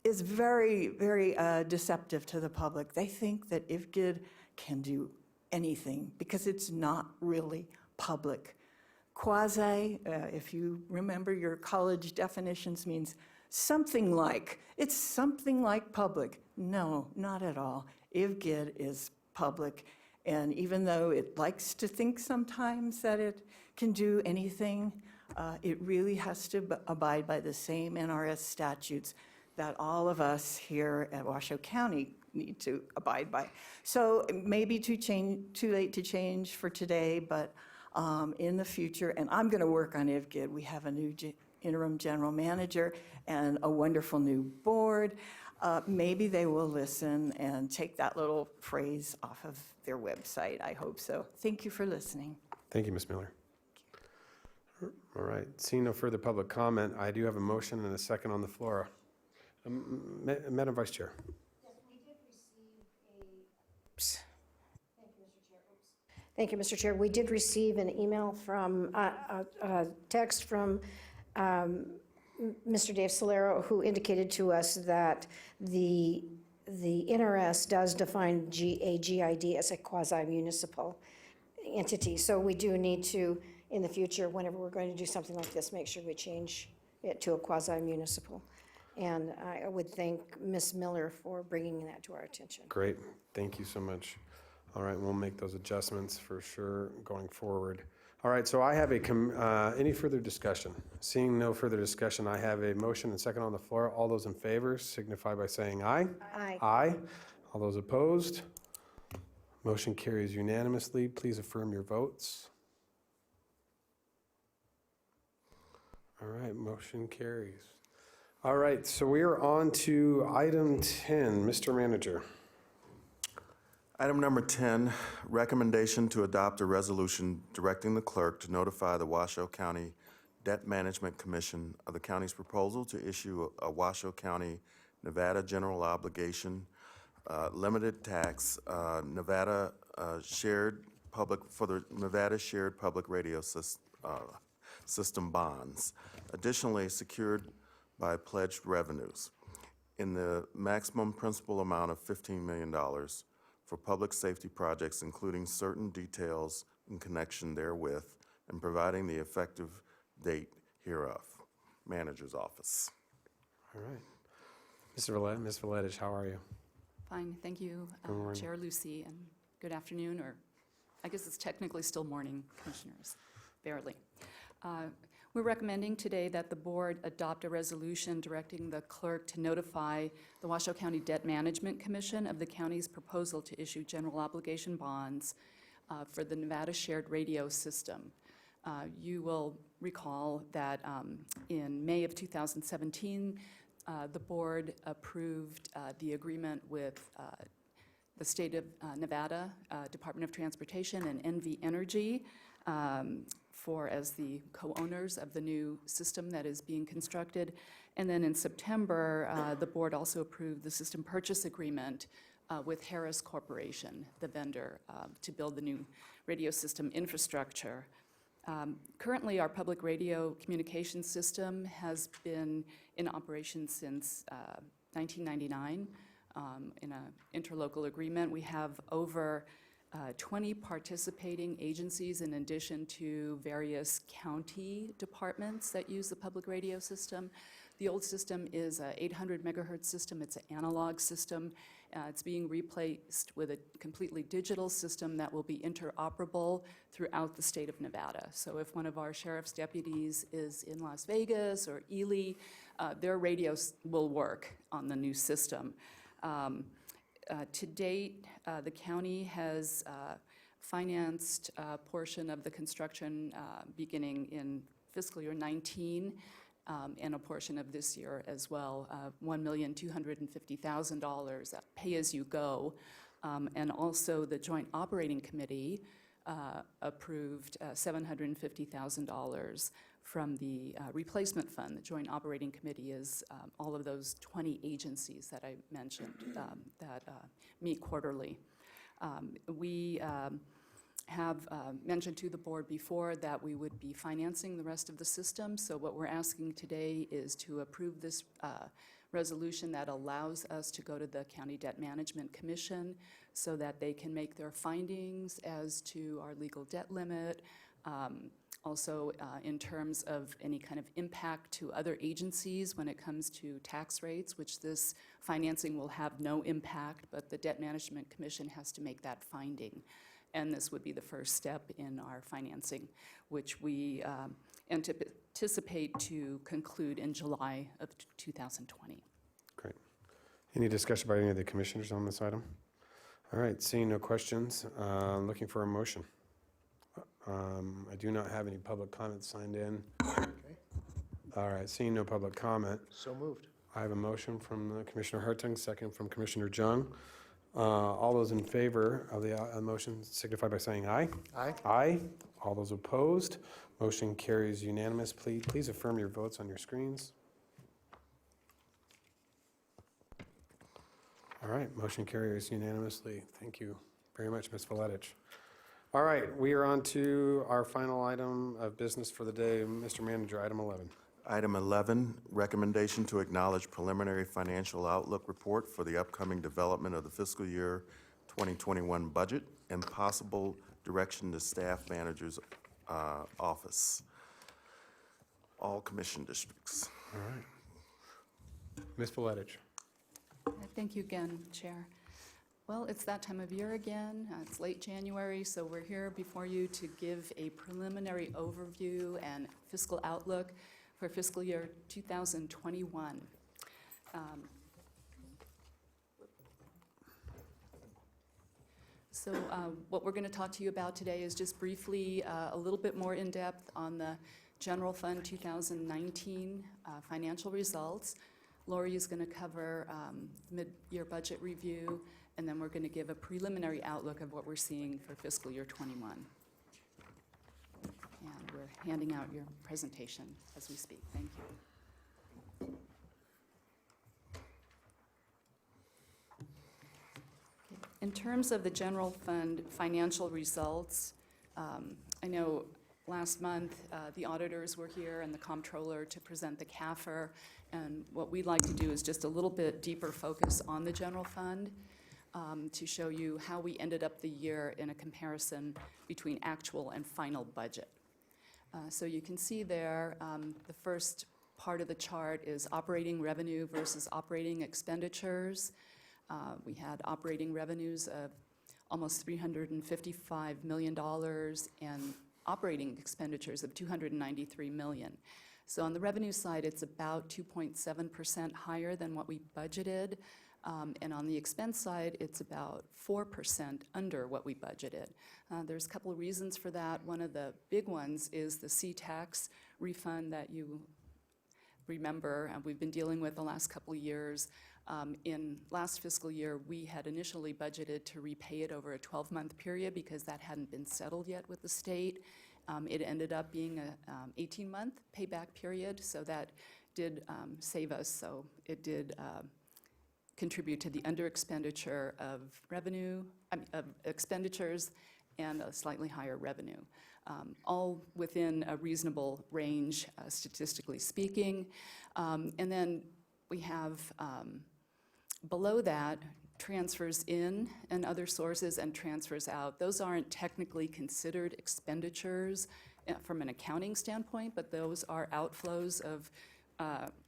is very, very deceptive to the public. They think that IVGID can do anything because it's not really public. Quasi, if you remember your college definitions, means something like. It's something like public. No, not at all. IVGID is public, and even though it likes to think sometimes that it can do anything, it really has to abide by the same NRS statutes that all of us here at Washoe County need to abide by. So maybe too late to change for today, but in the future, and I'm going to work on IVGID. We have a new interim general manager and a wonderful new board. Maybe they will listen and take that little phrase off of their website. I hope so. Thank you for listening. Thank you, Ms. Miller. All right, seeing no further public comment, I do have a motion and a second on the floor. Madam Vice Chair. Yes, we did receive Thank you, Mr. Chair. We did receive an email from, a text from Mr. Dave Solero, who indicated to us that the NRS does define a GID as a quasi-municipal entity. So we do need to, in the future, whenever we're going to do something like this, make sure we change it to a quasi-municipal. And I would thank Ms. Miller for bringing that to our attention. Great, thank you so much. All right, we'll make those adjustments for sure going forward. All right, so I have any further discussion? Seeing no further discussion, I have a motion and second on the floor. All those in favor signify by saying aye. Aye. Aye. All those opposed? Motion carries unanimously. Please affirm your votes. All right, motion carries. All right, so we are on to item 10. Mr. Manager. Item number 10, recommendation to adopt a resolution directing the clerk to notify the Washoe County Debt Management Commission of the county's proposal to issue a Washoe County Nevada General Obligation Limited Tax Nevada Shared Public for the Nevada Shared Public Radio System bonds, additionally secured by pledged revenues in the maximum principal amount of $15 million for public safety projects, including certain details in connection therewith, and providing the effective date hereof. Manager's Office. All right. Ms. Valedich, how are you? Fine, thank you, Good morning. Chair Lucy, and good afternoon, or I guess it's technically still morning, Commissioners, barely. We're recommending today that the board adopt a resolution directing the clerk to notify the Washoe County Debt Management Commission of the county's proposal to issue general obligation bonds for the Nevada Shared Radio System. You will recall that in May of 2017, the board approved the agreement with the state of Nevada Department of Transportation and NV Energy as the co-owners of the new system that is being constructed. And then in September, the board also approved the system purchase agreement with Harris Corporation, the vendor, to build the new radio system infrastructure. Currently, our public radio communication system has been in operation since 1999 in an interlocal agreement. We have over 20 participating agencies in addition to various county departments that use the public radio system. The old system is an 800 megahertz system. It's an analog system. It's being replaced with a completely digital system that will be interoperable throughout the state of Nevada. So if one of our sheriff's deputies is in Las Vegas or Ely, their radios will work on the new system. To date, the county has financed a portion of the construction beginning in fiscal year 19 and a portion of this year as well, $1,250,000 pay-as-you-go. And also the Joint Operating Committee approved $750,000 from the replacement fund. The Joint Operating Committee is all of those 20 agencies that I mentioned that meet quarterly. We have mentioned to the board before that we would be financing the rest of the system. So what we're asking today is to approve this resolution that allows us to go to the County Debt Management Commission so that they can make their findings as to our legal debt limit, also in terms of any kind of impact to other agencies when it comes to tax rates, which this financing will have no impact, but the Debt Management Commission has to make that finding. And this would be the first step in our financing, which we anticipate to conclude in July of 2020. Great. Any discussion by any of the commissioners on this item? All right, seeing no questions, looking for a motion. I do not have any public comments signed in. Okay. All right, seeing no public comment. So moved. I have a motion from Commissioner Hartung, second from Commissioner Jung. All those in favor of the motion signify by saying aye. Aye. Aye. All those opposed, motion carries unanimous. Please affirm your votes on your screens. All right, motion carries unanimously. Thank you very much, Ms. Valetich. All right, we are on to our final item of business for the day. Mr. Manager, item 11. Item 11, recommendation to acknowledge preliminary financial outlook report for the upcoming development of the fiscal year 2021 budget and possible direction to staff manager's office, all commission districts. All right. Ms. Valetich. Thank you again, Chair. Well, it's that time of year again. It's late January, so we're here before you to give a preliminary overview and fiscal outlook for fiscal year 2021. So what we're going to talk to you about today is just briefly a little bit more in depth on the General Fund 2019 financial results. Lori is going to cover mid-year budget review, and then we're going to give a preliminary outlook of what we're seeing for fiscal year 21. And we're handing out your presentation as we speak. Thank you. Okay. In terms of the general fund financial results, I know last month the auditors were here and the comptroller to present the CAFR, and what we'd like to do is just a little bit deeper focus on the general fund to show you how we ended up the year in a comparison between actual and final budget. So you can see there, the first part of the chart is operating revenue versus operating expenditures. We had operating revenues of almost $355 million and operating expenditures of $293 million. So on the revenue side, it's about 2.7% higher than what we budgeted. And on the expense side, it's about 4% under what we budgeted. There's a couple of reasons for that. One of the big ones is the C-tax refund that you remember we've been dealing with the last couple of years. In last fiscal year, we had initially budgeted to repay it over a 12-month period because that hadn't been settled yet with the state. It ended up being a 18-month payback period, so that did save us. So it did contribute to the under expenditure of revenue, of expenditures, and a slightly higher revenue. All within a reasonable range, statistically speaking. And then we have below that transfers in and other sources and transfers out. Those aren't technically considered expenditures from an accounting standpoint, but those are outflows of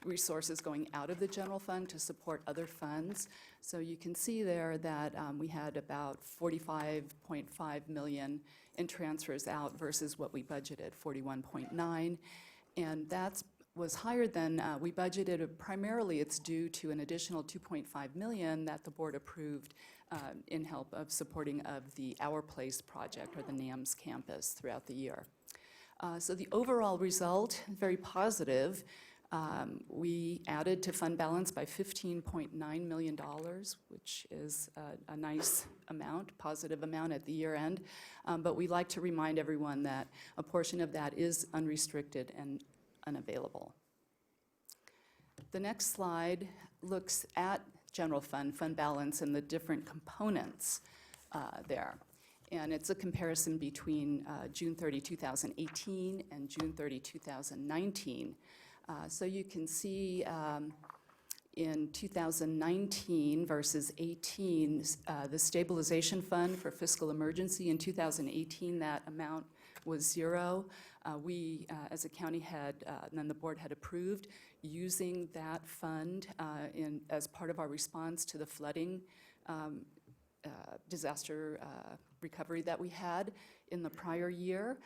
resources going out of the general fund to support other funds. So you can see there that we had about $45.5 million in transfers out versus what we budgeted, 41.9, and that was higher than we budgeted. Primarily, it's due to an additional $2.5 million that the board approved in help of supporting of the Our Place project, or the NAMS campus, throughout the year. So the overall result, very positive. We added to fund balance by $15.9 million, which is a nice amount, positive amount at the year end. But we like to remind everyone that a portion of that is unrestricted and unavailable. The next slide looks at general fund balance, and the different components there. And it's a comparison between June 30, 2018 and June 30, 2019. So you can see in 2019 versus 18, the stabilization fund for fiscal emergency in 2018, that amount was zero. We, as a county, had, and then the board had approved using that fund as part of our response to the flooding disaster recovery that we had in the prior year.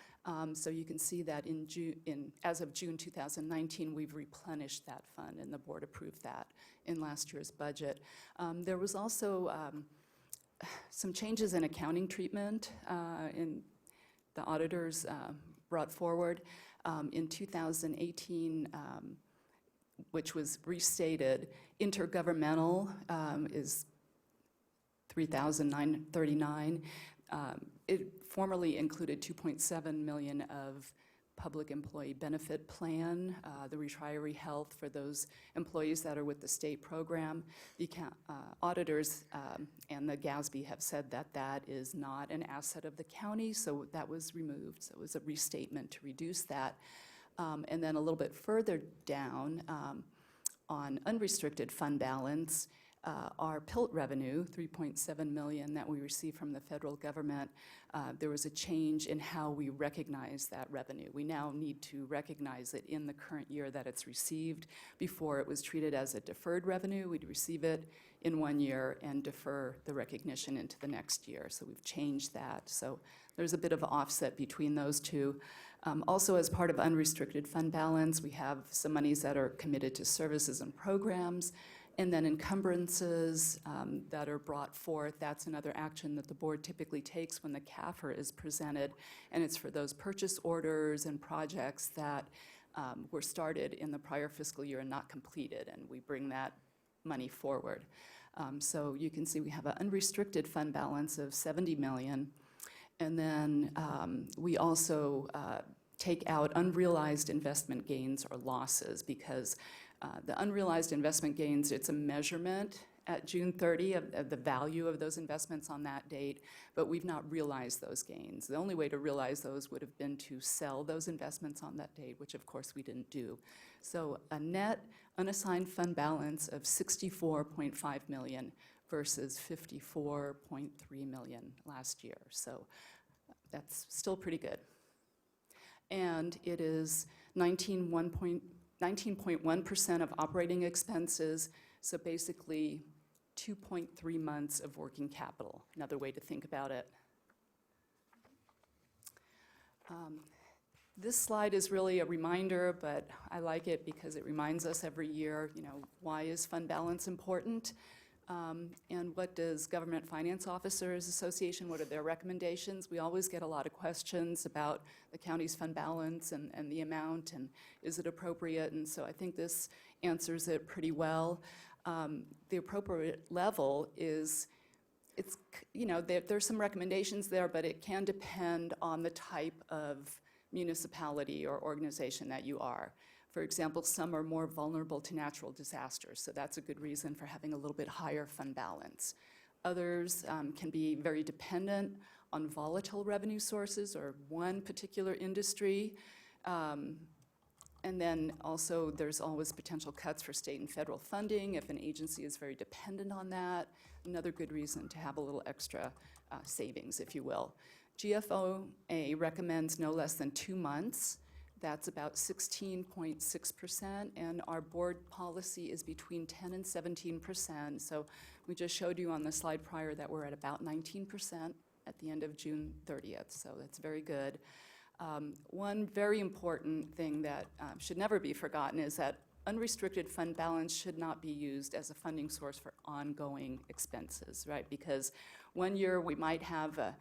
So you can see that as of June 2019, we've replenished that fund, and the board approved that in last year's budget. There was also some changes in accounting treatment in the auditors brought forward. In 2018, which was restated, intergovernmental is 3,939. It formerly included $2.7 million of public employee benefit plan, the retiree health for those employees that are with the state program. The auditors and the GASB have said that that is not an asset of the county, so that was removed. So it was a restatement to reduce that. And then a little bit further down on unrestricted fund balance, our PILT revenue, $3.7 million that we received from the federal government, there was a change in how we recognize that revenue. We now need to recognize it in the current year that it's received. Before, it was treated as a deferred revenue. We'd receive it in 1 year and defer the recognition into the next year. So we've changed that. So there's a bit of offset between those two. Also, as part of unrestricted fund balance, we have some monies that are committed to services and programs. And then encumbrances that are brought forth, that's another action that the board typically takes when the CAFR is presented, and it's for those purchase orders and projects that were started in the prior fiscal year and not completed, and we bring that money forward. So you can see we have an unrestricted fund balance of $70 million, and then we also take out unrealized investment gains or losses, because the unrealized investment gains, it's a measurement at June 30 of the value of those investments on that date, but we've not realized those gains. The only way to realize those would have been to sell those investments on that date, which of course we didn't do. So a net unassigned fund balance of $64.5 million versus $54.3 million last year. So that's still pretty good. And it is 19.1% of operating expenses, so basically 2.3 months of working capital, another way to think about it. This slide is really a reminder, but I like it because it reminds us every year, why is fund balance important? And what does Government Finance Officers Association, what are their recommendations? We always get a lot of questions about the county's fund balance and the amount, and is it appropriate? And so I think this answers it pretty well. The appropriate level is, there's some recommendations there, but it can depend on the type of municipality or organization that you are. For example, some are more vulnerable to natural disasters, so that's a good reason for having a little bit higher fund balance. Others can be very dependent on volatile revenue sources or one particular industry. And then also there's always potential cuts for state and federal funding if an agency is very dependent on that. Another good reason to have a little extra savings, if you will. GFOA recommends no less than 2 months. That's about 16.6%, and our board policy is between 10 and 17%. So we just showed you on the slide prior that we're at about 19% at the end of June 30th, so that's very good. One very important thing that should never be forgotten is that unrestricted fund balance should not be used as a funding source for ongoing expenses, right? Because one year we might have a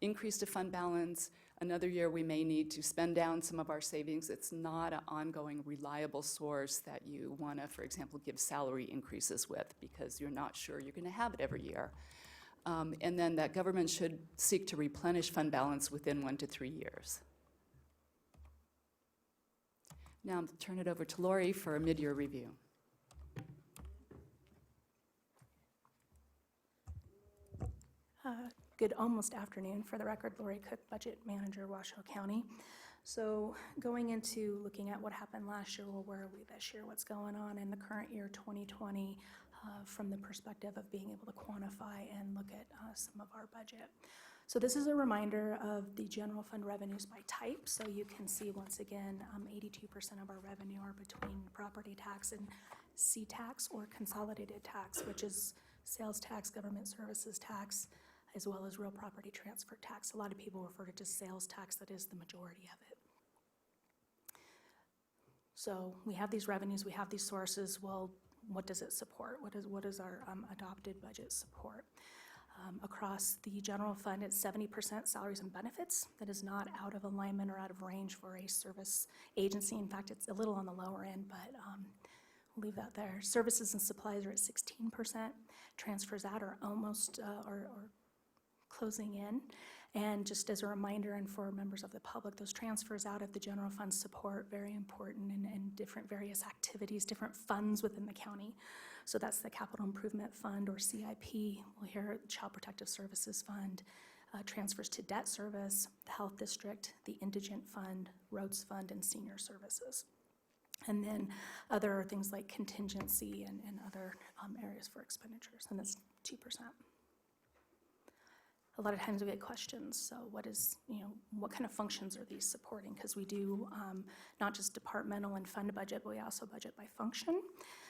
increase to fund balance. Another year, we may need to spend down some of our savings. It's not an ongoing, reliable source that you want to, for example, give salary increases with because you're not sure you're going to have it every year. And then that government should seek to replenish fund balance within 1 to 3 years. Now I'll turn it over to Lori for a mid-year review. Good almost afternoon. For the record, Lori Cook, Budget Manager, Washoe County. So going into looking at what happened last year, well, where are we this year, what's going on in the current year, 2020, from the perspective of being able to quantify and look at some of our budget. So this is a reminder of the general fund revenues by type. So you can see once again, 82% of our revenue are between property tax and C-tax or consolidated tax, which is sales tax, government services tax, as well as real property transfer tax. A lot of people refer to just sales tax, that is the majority of it. So we have these revenues, we have these sources. Well, what does it support? What does our adopted budget support? Across the general fund, it's 70% salaries and benefits. That is not out of alignment or out of range for a service agency. In fact, it's a little on the lower end, but we'll leave that there. Services and supplies are at 16%. Transfers out are almost or closing in. And just as a reminder, and for members of the public, those transfers out of the general fund support, very important in different various activities, different funds within the county. So that's the Capital Improvement Fund, or CIP. We'll hear the Child Protective Services Fund, transfers to debt service, the Health District, the Indigent Fund, Roads Fund, and Senior Services. And then other things like contingency and other areas for expenditures, and that's 2%. A lot of times we get questions, so what kind of functions are these supporting? Because we do not just departmental and fund budget, but we also budget by function.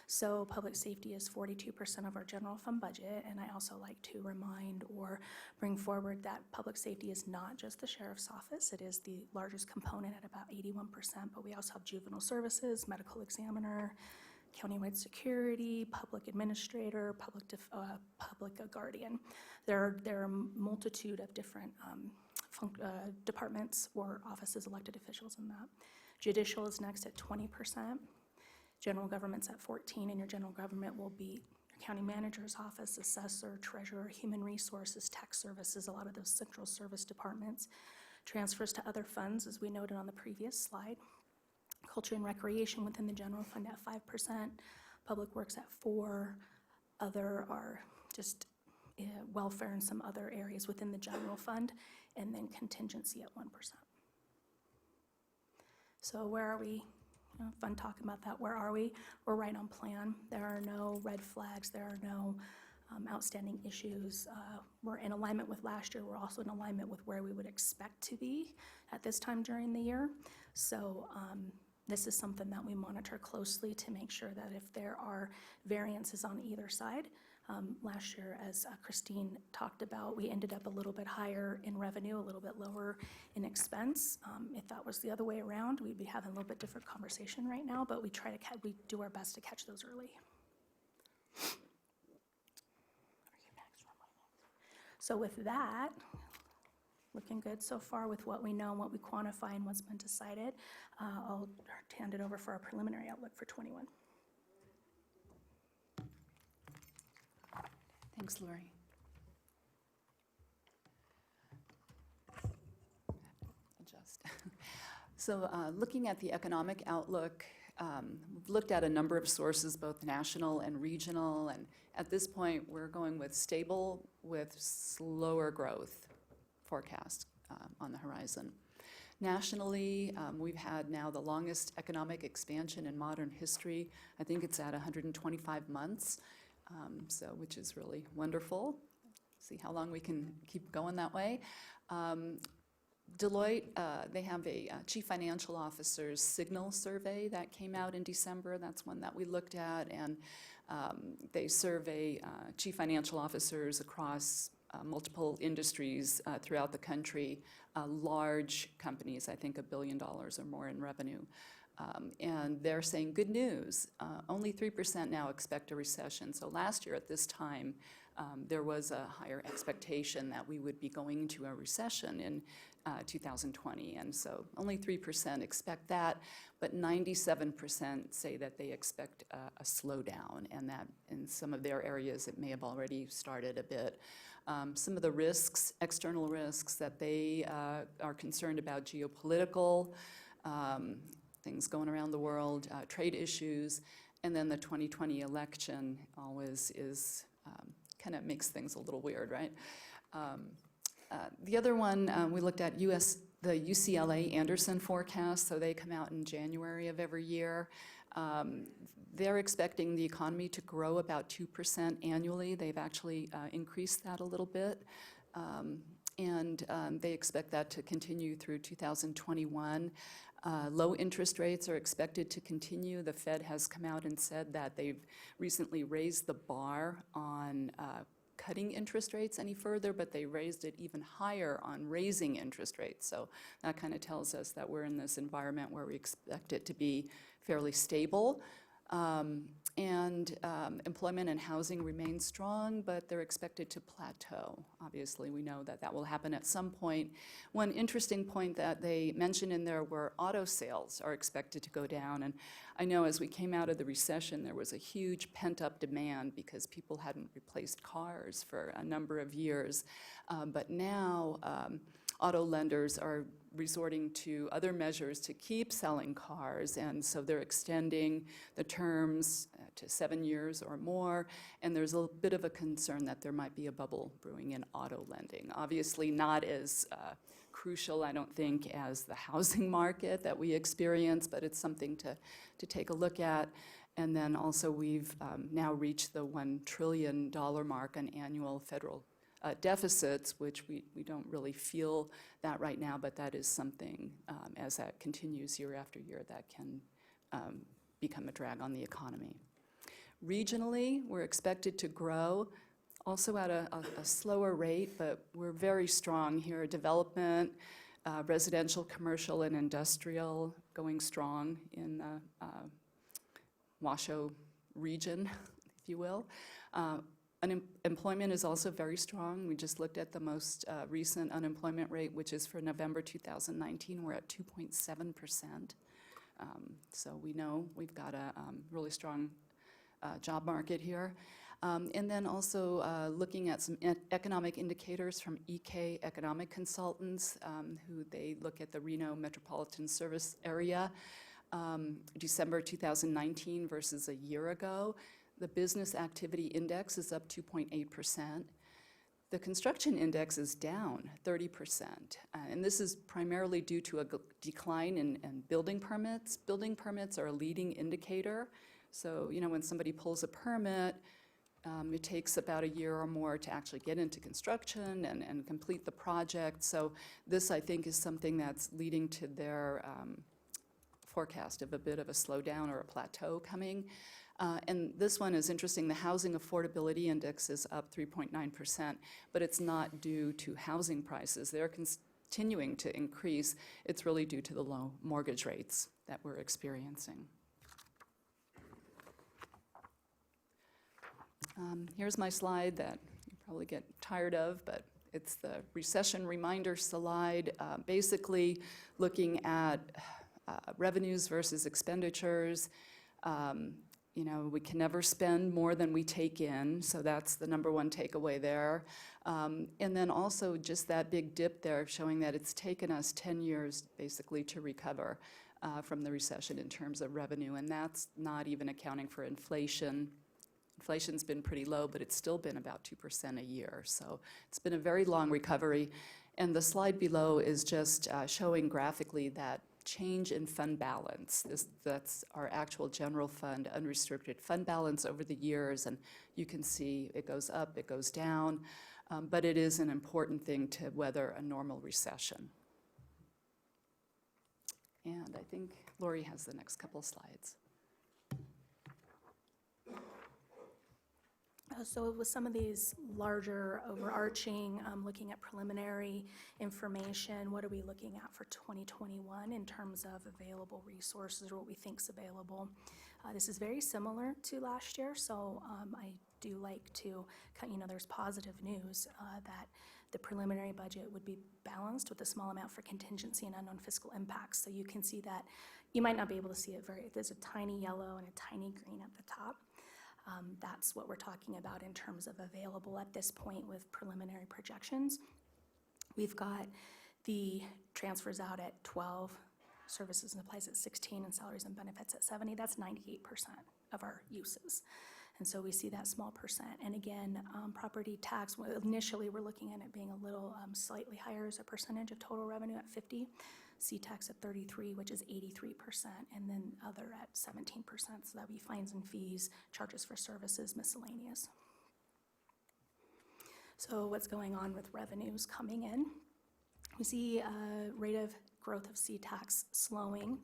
So public safety is 42% of our general fund budget, and I also like to remind or bring forward that public safety is not just the sheriff's office. It is the largest component at about 81%, but we also have juvenile services, medical examiner, countywide security, public administrator, public guardian. There are a multitude of different departments or offices, elected officials in that. Judicial is next at 20%. General government's at 14%, and your general government will be your county manager's office, assessor, treasurer, human resources, tax services, a lot of those central service departments. Transfers to other funds, as we noted on the previous slide. Culture and recreation within the general fund at 5%, public works at 4%, other are just welfare and some other areas within the general fund, and then contingency at 1%. So where are we? Fun talking about that. Where are we? We're right on plan. There are no red flags. There are no outstanding issues. We're in alignment with last year. We're also in alignment with where we would expect to be at this time during the year. So this is something that we monitor closely to make sure that if there are variances on either side, Last year, as Christine talked about, we ended up a little bit higher in revenue, a little bit lower in expense. If that was the other way around, we'd be having a little bit different conversation right now, but we do our best to catch those early. So with that, looking good so far with what we know and what we quantify and what's been decided, I'll hand it over for our preliminary outlook for '21. Thanks, Lori. Adjust. So looking at the economic outlook, we've looked at a number of sources, both national and regional, and at this point, we're going with stable with slower growth forecast on the horizon. Nationally, we've had now the longest economic expansion in modern history. I think it's at 125 months, which is really wonderful. See how long we can keep going that way. Deloitte, they have a chief financial officer's signal survey that came out in December. That's one that we looked at, and they survey chief financial officers across multiple industries throughout the country, large companies, I think $1 billion or more in revenue. And they're saying good news, only 3% now expect a recession. So last year at this time, there was a higher expectation that we would be going into a recession in 2020. And so only 3% expect that, but 97% say that they expect a slowdown, and that in some of their areas it may have already started a bit. Some of the risks, external risks that they are concerned about, geopolitical, things going around the world, trade issues, and then the 2020 election always is kind of makes things a little weird, right? The other one, we looked at the UCLA Anderson forecast, so they come out in January of every year. They're expecting the economy to grow about 2% annually. They've actually increased that a little bit. And they expect that to continue through 2021. Low interest rates are expected to continue. The Fed has come out and said that they've recently raised the bar on cutting interest rates any further, but they raised it even higher on raising interest rates. So that kind of tells us that we're in this environment where we expect it to be fairly stable. Employment and housing remain strong, but they're expected to plateau. Obviously, we know that that will happen at some point. One interesting point that they mentioned in there were auto sales are expected to go down. And I know as we came out of the recession, there was a huge pent-up demand because people hadn't replaced cars for a number of years. But now, auto lenders are resorting to other measures to keep selling cars, and so they're extending the terms to 7 years or more, and there's a bit of a concern that there might be a bubble brewing in auto lending. Obviously not as crucial, I don't think, as the housing market that we experience, but it's something to take a look at. And then also we've now reached the $1 trillion mark on annual federal deficits, which we don't really feel that right now, but that is something, as that continues year after year, that can become a drag on the economy. Regionally, we're expected to grow, also at a slower rate, but we're very strong here. Development, residential, commercial, and industrial going strong in the Washoe region, if you will. Unemployment is also very strong. We just looked at the most recent unemployment rate, which is for November 2019. We're at 2.7%. So we know we've got a really strong job market here. And then also looking at some economic indicators from EK Economic Consultants, who they look at the Reno Metropolitan Service Area, December 2019 versus a year ago. The business activity index is up 2.8%. The construction index is down 30%. And this is primarily due to a decline in building permits. Building permits are a leading indicator. So, you know, when somebody pulls a permit, it takes about a year or more to actually get into construction and complete the project. So this, I think, is something that's leading to their forecast of a bit of a slowdown or a plateau coming. And this one is interesting. The Housing Affordability Index is up 3.9%, but it's not due to housing prices. They're continuing to increase. It's really due to the low mortgage rates that we're experiencing. Here's my slide that you probably get tired of, but it's the recession reminder slide, basically looking at revenues versus expenditures. You know, we can never spend more than we take in, so that's the number one takeaway there. And then also just that big dip there showing that it's taken us 10 years basically to recover from the recession in terms of revenue, and that's not even accounting for inflation. Inflation's been pretty low, but it's still been about 2% a year. So it's been a very long recovery. And the slide below is just showing graphically that change in fund balance. That's our actual general fund, unrestricted fund balance over the years. And you can see it goes up, it goes down. But it is an important thing to weather a normal recession. And I think Lori has the next couple slides. So with some of these larger overarching, looking at preliminary information, what are we looking at for 2021 in terms of available resources or what we think is available? This is very similar to last year, so I do like to, there's positive news that the preliminary budget would be balanced with a small amount for contingency and unknown fiscal impacts. So you can see that, you might not be able to see it there's a tiny yellow and a tiny green at the top. That's what we're talking about in terms of available at this point with preliminary projections. We've got the transfers out at 12, services and supplies at 16, and salaries and benefits at 70. That's 98% of our uses. And so we see that small percent. And again, property tax, initially we're looking at it being a little slightly higher as a percentage of total revenue at 50. C-tax at 33, which is 83%, and then other at 17%. So that would be fines and fees, charges for services, miscellaneous. So what's going on with revenues coming in? We see a rate of growth of C-tax slowing.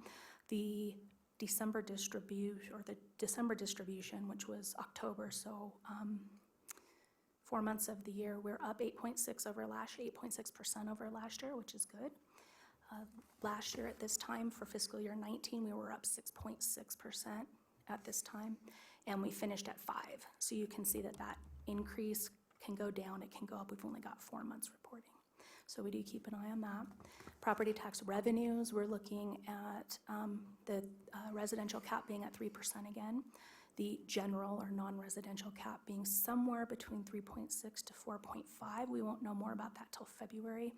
The December distribution, which was October, so 4 months of the year, we're up 8.6% over last year, which is good. Last year at this time for fiscal year 19, we were up 6.6% at this time, and we finished at 5%. So you can see that that increase can go down, it can go up. We've only got 4 months reporting. So we do keep an eye on that. Property tax revenues, we're looking at the residential cap being at 3% again, the general or non-residential cap being somewhere between 3.6 to 4.5. We won't know more about that till February,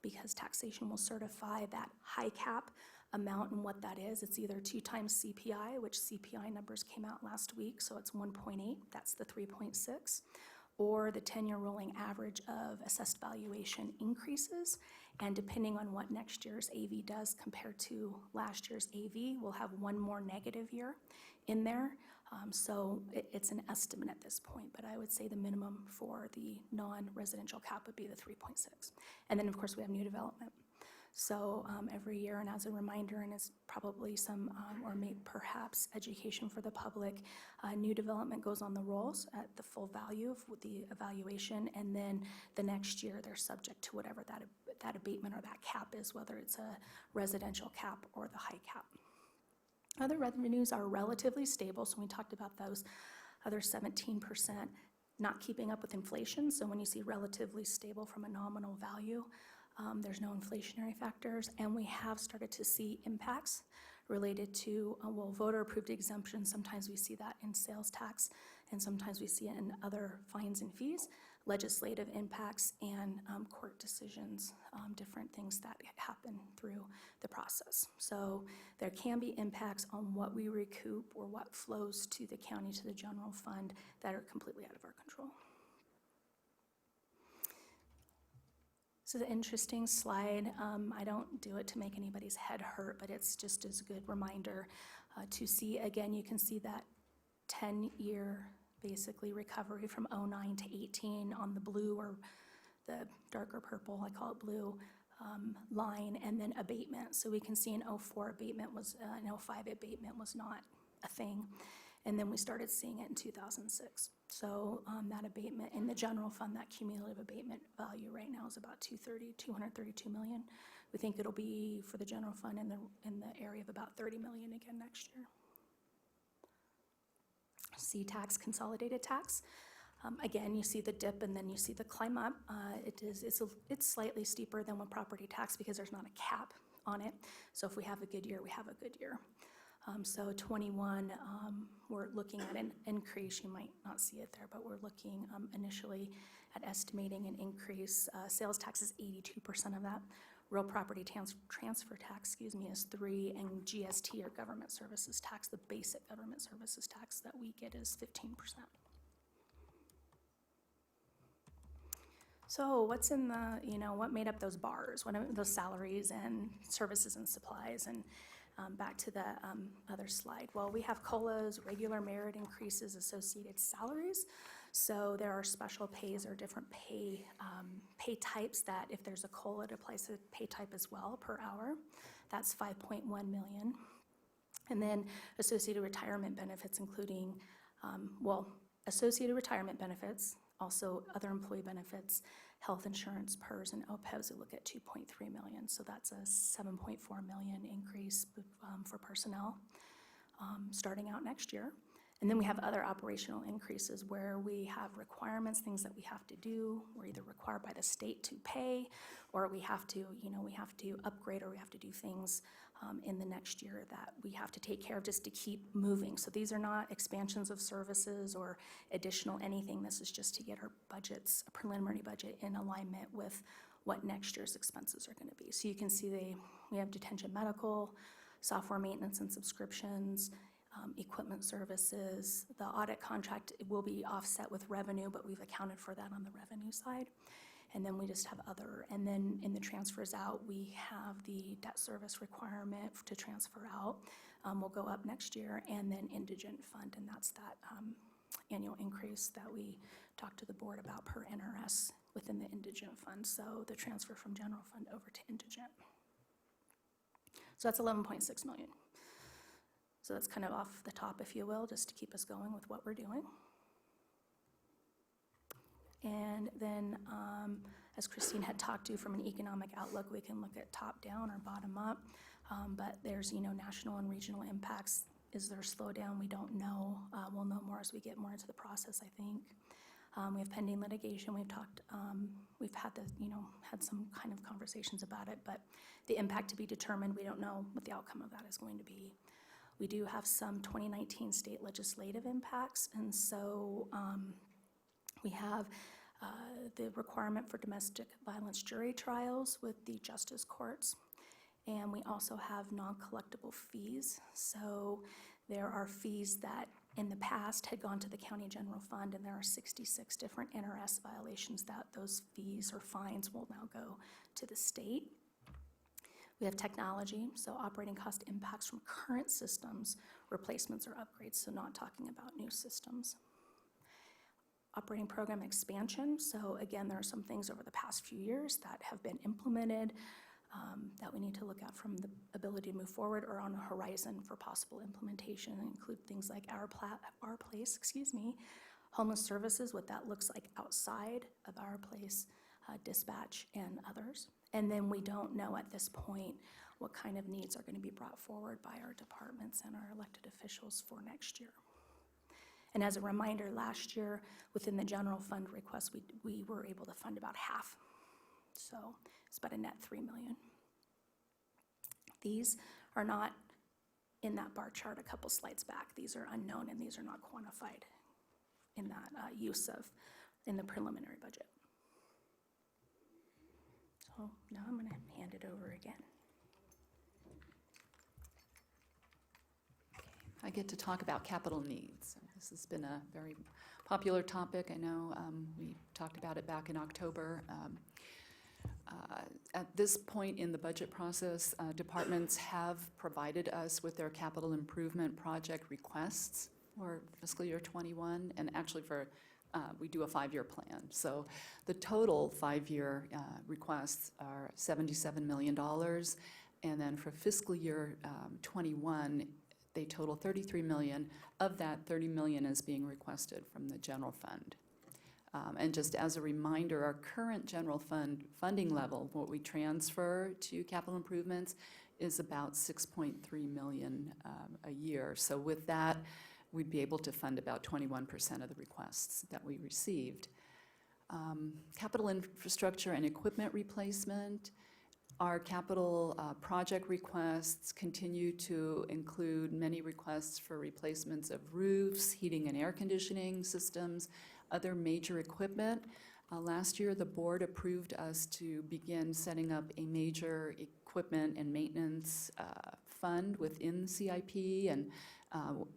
because taxation will certify that high cap amount and what that is. It's either 2 times CPI, which CPI numbers came out last week, so it's 1.8, that's the 3.6, or the 10-year rolling average of assessed valuation increases. And depending on what next year's AV does compared to last year's AV, we'll have one more negative year in there. So it's an estimate at this point, but I would say the minimum for the non-residential cap would be the 3.6. And then, of course, we have new development. So every year, and as a reminder, and as probably some, or maybe perhaps education for the public, new development goes on the rolls at the full value of the evaluation, and then the next year they're subject to whatever that abatement or that cap is, whether it's a residential cap or the high cap. Other revenues are relatively stable, so we talked about those other 17% not keeping up with inflation. So when you see relatively stable from a nominal value, there's no inflationary factors, and we have started to see impacts related to, voter-approved exemptions. Sometimes we see that in sales tax, and sometimes we see it in other fines and fees, legislative impacts, and court decisions, different things that happen through the process. So there can be impacts on what we recoup or what flows to the county, to the general fund, that are completely out of our control. This is an interesting slide. I don't do it to make anybody's head hurt, but it's just as a good reminder to see. Again, you can see that 10-year basically recovery from 09 to 18 on the blue, or the darker purple, I call it blue, line, and then abatement. So we can see in 04 abatement was, in 05 abatement was not a thing. And then we started seeing it in 2006. So that abatement in the general fund, that cumulative abatement value right now is about 232 million. We think it'll be for the general fund in the area of about 30 million again next year. C-tax, consolidated tax. Again, you see the dip and then you see the climb up. It's slightly steeper than with property tax because there's not a cap on it. So if we have a good year, we have a good year. So 21, we're looking at an increase. You might not see it there, but we're looking initially at estimating an increase. Sales tax is 82% of that. Real property transfer tax, is 3%, and GST, or government services tax, the basic government services tax that we get is 15%. So what's in the, what made up those bars? What are those salaries and services and supplies? And back to the other slide. Well, we have COLAs, regular merit increases, associated salaries. So there are special pays or different pay types that if there's a COLA, it applies to pay type as well per hour. That's 5.1 million. And then associated retirement benefits, including, associated retirement benefits, also other employee benefits, health insurance, PERS, and OPEBs, we look at 2.3 million. So that's a 7.4 million increase for personnel starting out next year. And then we have other operational increases where we have requirements, things that we have to do. We're either required by the state to pay, or we have to upgrade, or we have to do things in the next year that we have to take care of just to keep moving. So these are not expansions of services or additional anything. This is just to get our budgets, a preliminary budget, in alignment with what next year's expenses are going to be. So you can see we have detention medical, software maintenance and subscriptions, equipment services. The audit contract will be offset with revenue, but we've accounted for that on the revenue side. And then we just have other, and then in the transfers out, we have the debt service requirement to transfer out. Will go up next year, and then indigent fund, and that's that annual increase that we talked to the board about per NRS within the indigent fund. So the transfer from general fund over to indigent. So that's 11.6 million. So that's kind of off the top, if you will, just to keep us going with what we're doing. And then, as Christine had talked to, from an economic outlook, we can look at top down or bottom up. But there's, national and regional impacts. Is there a slowdown? We don't know. We'll know more as we get more into the process, I think. We have pending litigation. We've had some kind of conversations about it, but the impact to be determined, we don't know what the outcome of that is going to be. We do have some 2019 state legislative impacts, and so we have the requirement for domestic violence jury trials with the justice courts, and we also have non-collectible fees. So there are fees that in the past had gone to the county general fund, and there are 66 different NRS violations that those fees or fines will now go to the state. We have technology, so operating cost impacts from current systems, replacements or upgrades, so not talking about new systems. Operating program expansion, so again, there are some things over the past few years that have been implemented that we need to look at from the ability to move forward or on a horizon for possible implementation, and include things like our place, homeless services, what that looks like outside of our place, dispatch, and others. And then we don't know at this point what kind of needs are going to be brought forward by our departments and our elected officials for next year. And as a reminder, last year within the general fund request, we were able to fund about half. So it's about a net 3 million. These are not in that bar chart a couple slides back. These are unknown, and these are not quantified in that in the preliminary budget. So now I'm going to hand it over again. I get to talk about capital needs. This has been a very popular topic. I know we talked about it back in October. At this point in the budget process, departments have provided us with their capital improvement project requests for fiscal year 21, and actually we do a 5-year plan. So the total 5-year requests are $77 million, and then for fiscal year 21, They total $33 million. Of that, $30 million is being requested from the general fund. And just as a reminder, our current general fund funding level, what we transfer to capital improvements, is about $6.3 million a year. So with that, we'd be able to fund about 21% of the requests that we received. Capital infrastructure and equipment replacement. Our capital project requests continue to include many requests for replacements of roofs, heating and air conditioning systems, other major equipment. Last year, the board approved us to begin setting up a major equipment and maintenance fund within the CIP, and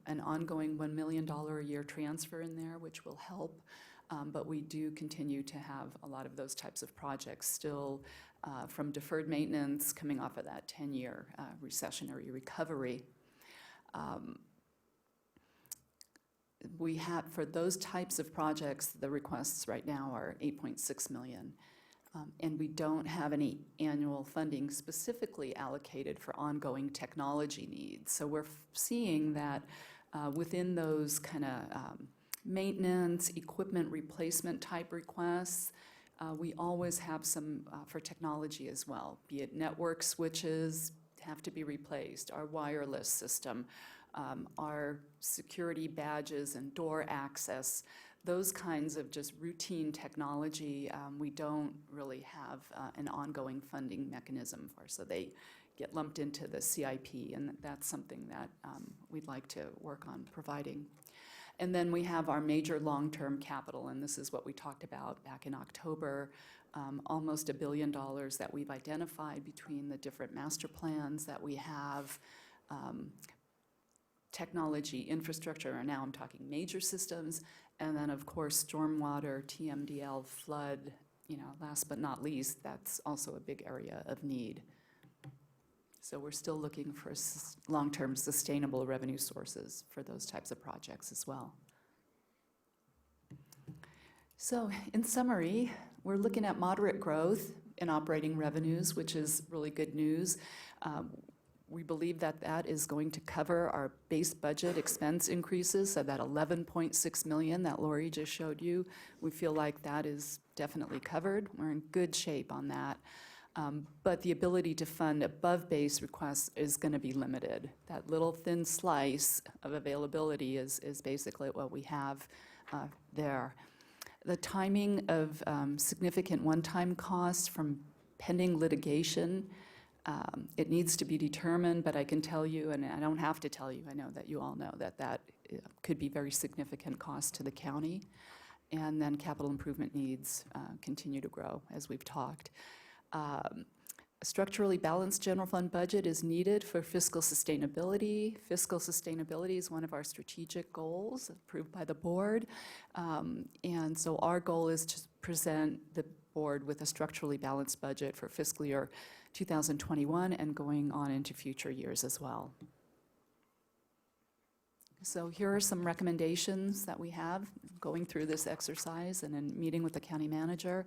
an ongoing $1 million a year transfer in there, which will help. But we do continue to have a lot of those types of projects still from deferred maintenance coming off of that 10-year recessionary recovery. We have, for those types of projects, the requests right now are $8.6 million. And we don't have any annual funding specifically allocated for ongoing technology needs. So we're seeing that within those kind of maintenance, equipment replacement type requests, we always have some for technology as well, be it network switches have to be replaced, our wireless system, our security badges and door access, those kinds of just routine technology, we don't really have an ongoing funding mechanism for. So they get lumped into the CIP, and that's something that we'd like to work on providing. And then we have our major long-term capital, and this is what we talked about back in October, almost $1 billion that we've identified between the different master plans that we have, technology infrastructure, and now I'm talking major systems, and then of course stormwater, TMDL, flood, last but not least, that's also a big area of need. So we're still looking for long-term sustainable revenue sources for those types of projects as well. So in summary, we're looking at moderate growth in operating revenues, which is really good news. We believe that that is going to cover our base budget expense increases, so that $11.6 million that Lori just showed you. We feel like that is definitely covered. We're in good shape on that. But the ability to fund above base requests is going to be limited. That little thin slice of availability is basically what we have there. The timing of significant one-time costs from pending litigation, it needs to be determined, but I can tell you, and I don't have to tell you, I know that you all know that that could be very significant cost to the county. And then capital improvement needs continue to grow, as we've talked. A structurally balanced general fund budget is needed for fiscal sustainability. Fiscal sustainability is one of our strategic goals approved by the board. And so our goal is to present the board with a structurally balanced budget for fiscal year 2021 and going on into future years as well. So here are some recommendations that we have going through this exercise and in meeting with the county manager.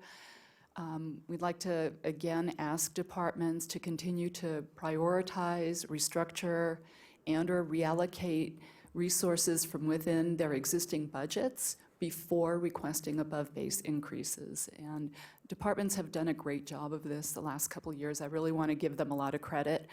We'd like to, again, ask departments to continue to prioritize, restructure, and/or reallocate resources from within their existing budgets before requesting above-base increases. And departments have done a great job of this the last couple of years. I really want to give them a lot of credit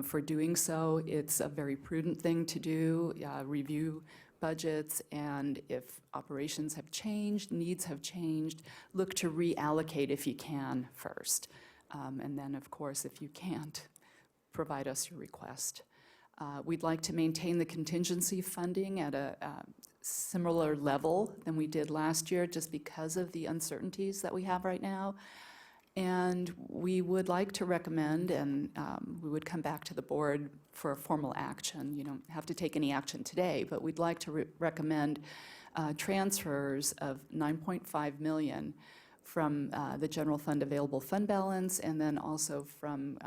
for doing so. It's a very prudent thing to do, review budgets, and if operations have changed, needs have changed, look to reallocate if you can first. And then, of course, if you can't, provide us your request. We'd like to maintain the contingency funding at a similar level than we did last year, just because of the uncertainties that we have right now. And we would like to recommend, and we would come back to the board for a formal action. You don't have to take any action today, but we'd like to recommend transfers of $9.5 million from the general fund available fund balance, and then also from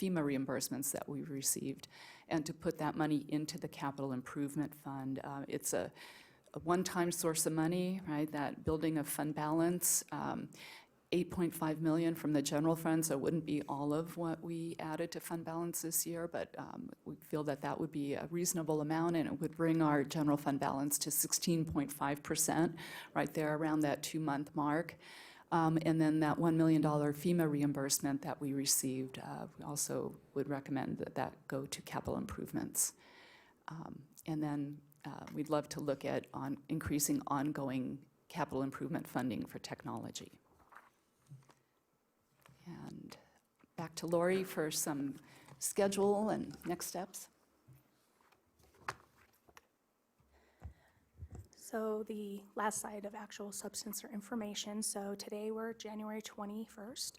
FEMA reimbursements that we've received, and to put that money into the capital improvement fund. It's a one-time source of money, right? That building of fund balance. 8.5 million from the general fund, so it wouldn't be all of what we added to fund balance this year, but we feel that that would be a reasonable amount, and it would bring our general fund balance to 16.5%, right there around that 2-month mark. And then that $1 million FEMA reimbursement that we received, we also would recommend that that go to capital improvements. And then we'd love to look at increasing ongoing capital improvement funding for technology. And back to Lori for some schedule and next steps. So the last slide of actual substance or information. So today we're January 21st.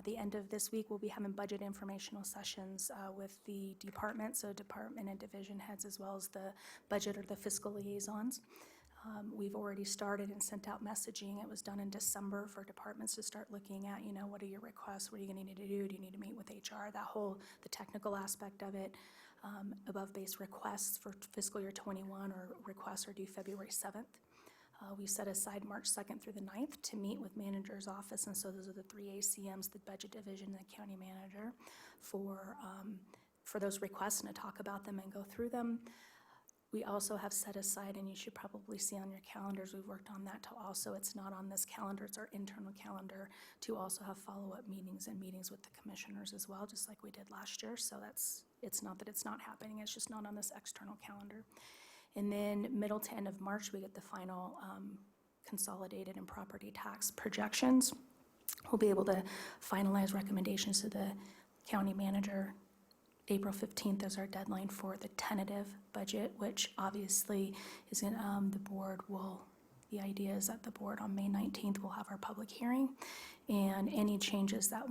The end of this week, we'll be having budget informational sessions with the department, so department and division heads, as well as the budget or the fiscal liaisons. We've already started and sent out messaging. It was done in December for departments to start looking at, what are your requests? What are you going to need to do? Do you need to meet with HR? The technical aspect of it. Above base requests for fiscal year 21 or requests are due February 7th. We set aside March 2nd through the 9th to meet with manager's office, and so those are the 3 ACMs, the budget division, and the county manager, for those requests and to talk about them and go through them. We also have set aside, and you should probably see on your calendars, we've worked on that to also, it's not on this calendar, it's our internal calendar, to also have follow-up meetings and meetings with the commissioners as well, just like we did last year. So it's not that it's not happening, it's just not on this external calendar. And then middle to end of March, we get the final consolidated and property tax projections. We'll be able to finalize recommendations to the county manager. April 15th is our deadline for the tentative budget, which obviously is in the idea is that the board on May 19th will have our public hearing, and any changes that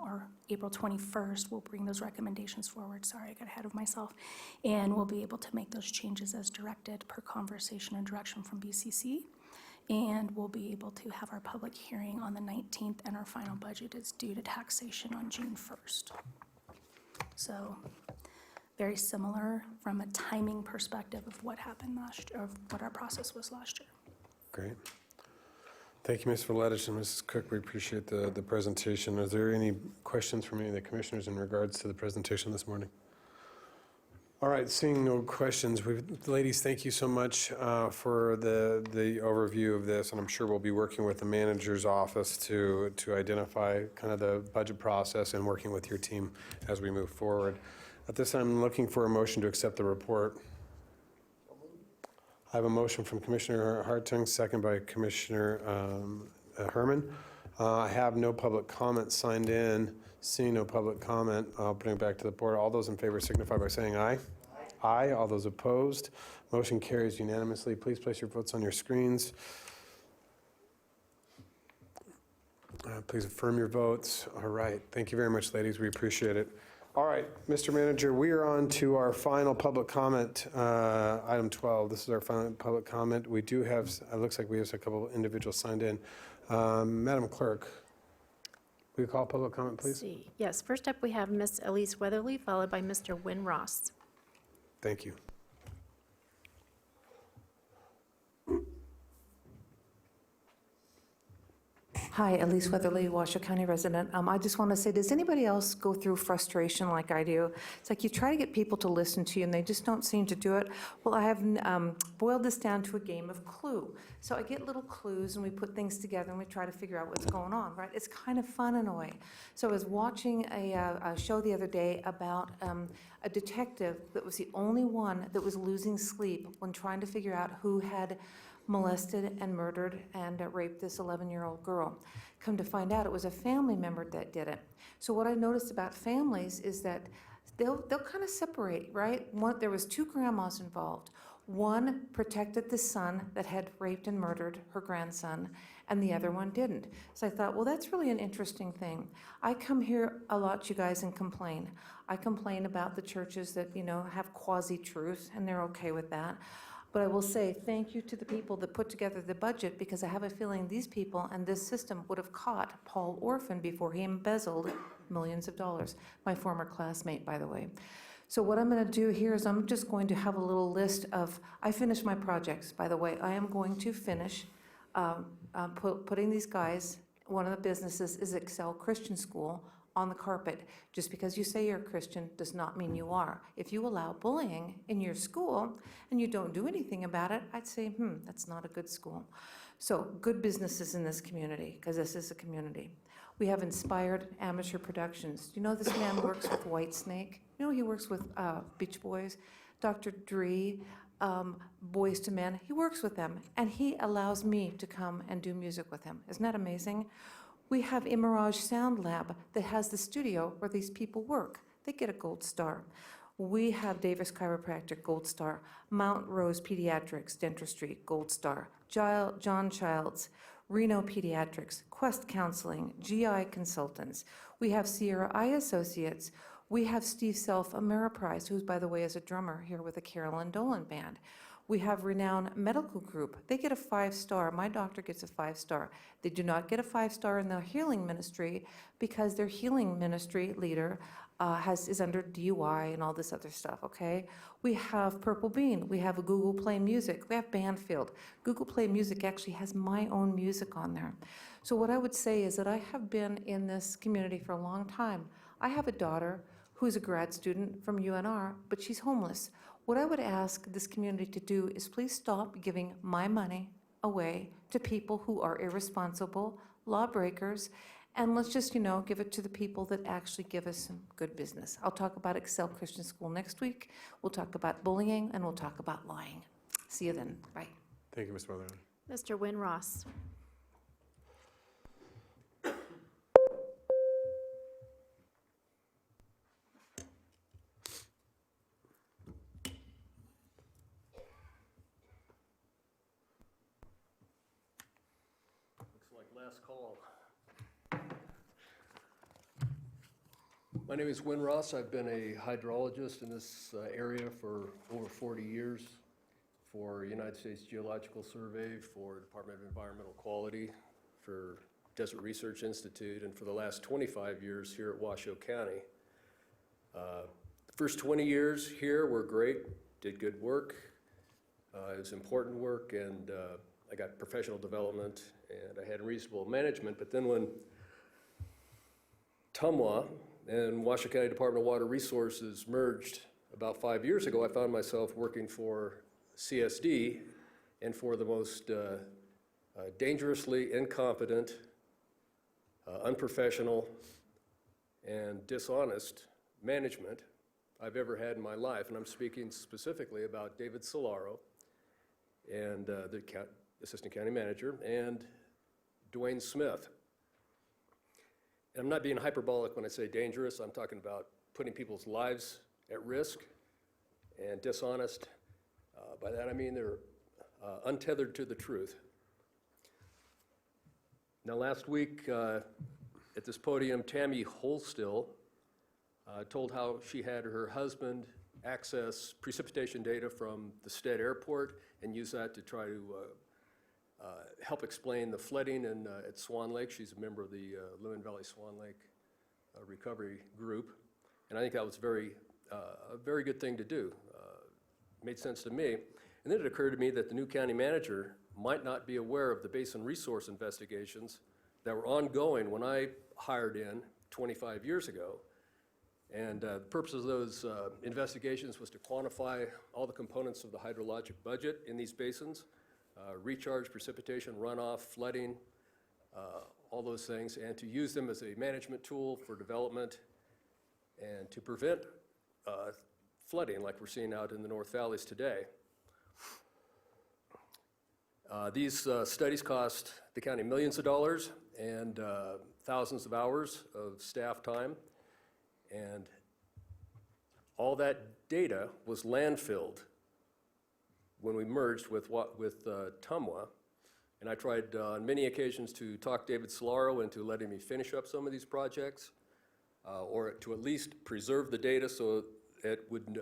or April 21st, we'll bring those recommendations forward. Sorry, I got ahead of myself. And we'll be able to make those changes as directed per conversation and direction from BCC. And we'll be able to have our public hearing on the 19th, and our final budget is due to taxation on June 1st. So very similar from a timing perspective of what happened last year, of what our process was last year. Great. Thank you, Ms. Valletta and Mrs. Cook. We appreciate the presentation. Are there any questions from any of the commissioners in regards to the presentation this morning? All right, seeing no questions, ladies, thank you so much for the overview of this, and I'm sure we'll be working with the manager's office to identify kind of the budget process and working with your team as we move forward. At this time, I'm looking for a motion to accept the report. I have a motion from Commissioner Hartung, second by Commissioner Herman. I have no public comment signed in. Seeing no public comment, I'll bring it back to the board. All those in favor signify by saying aye. Aye. All those opposed, motion carries unanimously. Please place your votes on your screens. Please affirm your votes. All right. Thank you very much, ladies. We appreciate it. All right, Mr. Manager, we are on to our final public comment, item 12. This is our final public comment. We do have, it looks like we have a couple of individuals signed in. Madam Clerk, will you call public comment, please? Yes, first up we have Ms. Elise Weatherly, followed by Mr. Wynn Ross. Thank you. Hi, Elise Weatherly, Washoe County resident. I just want to say, does anybody else go through frustration like I do? It's like you try to get people to listen to you and they just don't seem to do it. Well, I have boiled this down to a game of Clue. So I get little clues and we put things together and we try to figure out what's going on, right? It's kind of fun in a way. So I was watching a show the other day about a detective that was the only one that was losing sleep when trying to figure out who had molested and murdered and raped this 11-year-old girl. Come to find out, it was a family member that did it. So what I noticed about families is that they'll kind of separate, right? There was 2 grandmas involved. One protected the son that had raped and murdered her grandson, and the other one didn't. So I thought, well, that's really an interesting thing. I come here a lot, you guys, and complain. I complain about the churches that, have quasi-truth, and they're okay with that. But I will say thank you to the people that put together the budget, because I have a feeling these people and this system would have caught Paul Orphan before he embezzled millions of dollars. My former classmate, by the way. So what I'm going to do here is I'm just going to have a little list of, I finished my projects, by the way. I am going to finish putting these guys one of the businesses is Excel Christian School on the carpet. Just because you say you're a Christian does not mean you are. If you allow bullying in your school and you don't do anything about it, I'd say, that's not a good school. So good businesses in this community, because this is a community. We have Inspired Amateur Productions. You know this man works with Whitesnake? You know he works with Beach Boys, Dr. Dre, Boys to Men. He works with them, and he allows me to come and do music with him. Isn't that amazing? We have Imirage Sound Lab that has the studio where these people work. They get a gold star. We have Davis Chiropractic, gold star. Mount Rose Pediatrics, Dentistry, gold star. John Childs, Reno Pediatrics, Quest Counseling, GI Consultants. We have Sierra Eye Associates. We have Steve Self, Ameriprise, who's, by the way, is a drummer here with the Carolyn Dolan Band. We have Renown Medical Group. They get a 5-star. My doctor gets a 5-star. They do not get a 5-star in their healing ministry because their healing ministry leader is under DUI and all this other stuff, okay? We have Purple Bean. We have a Google Play Music. We have Banfield. Google Play Music actually has my own music on there. So what I would say is that I have been in this community for a long time. I have a daughter who's a grad student from UNR, but she's homeless. What I would ask this community to do is please stop giving my money away to people who are irresponsible, lawbreakers, and let's just, give it to the people that actually give us some good business. I'll talk about Excel Christian School next week. We'll talk about bullying, and we'll talk about lying. See you then. Bye. Thank you, Ms. Weatherly. Mr. Win Ross. Looks like last call. My name is Win Ross. I've been a hydrologist in this area for over 40 years for United States Geological Survey, for Department of Environmental Quality, for Desert Research Institute, and for the last 25 years here at Washoe County. The first 20 years here were great, did good work. It was important work, and I got professional development, and I had reasonable management. But then when TUMWA and Washoe County Department of Water Resources merged about 5 years ago, I found myself working for CSD and for the most dangerously incompetent, unprofessional, and dishonest management I've ever had in my life. And I'm speaking specifically about David Solaro and the Assistant County Manager, and Dwayne Smith. And I'm not being hyperbolic when I say dangerous. I'm talking about putting people's lives at risk and dishonest. By that I mean they're untethered to the truth. Now last week at this podium, Tammy Holstill told how she had her husband access precipitation data from the Stead Airport and use that to try to help explain the flooding at Swan Lake. She's a member of the Lewin Valley Swan Lake Recovery Group. And I think that was a very good thing to do. Made sense to me. And then it occurred to me that the new county manager might not be aware of the basin resource investigations that were ongoing when I hired in 25 years ago. And the purpose of those investigations was to quantify all the components of the hydrologic budget in these basins, recharge, precipitation, runoff, flooding, all those things, and to use them as a management tool for development and to prevent flooding like we're seeing out in the North Valleys today. These studies cost the county millions of dollars and thousands of hours of staff time. And all that data was landfilled when we merged with TUMWA. And I tried on many occasions to talk David Solaro into letting me finish up some of these projects, or to at least preserve the data so it would,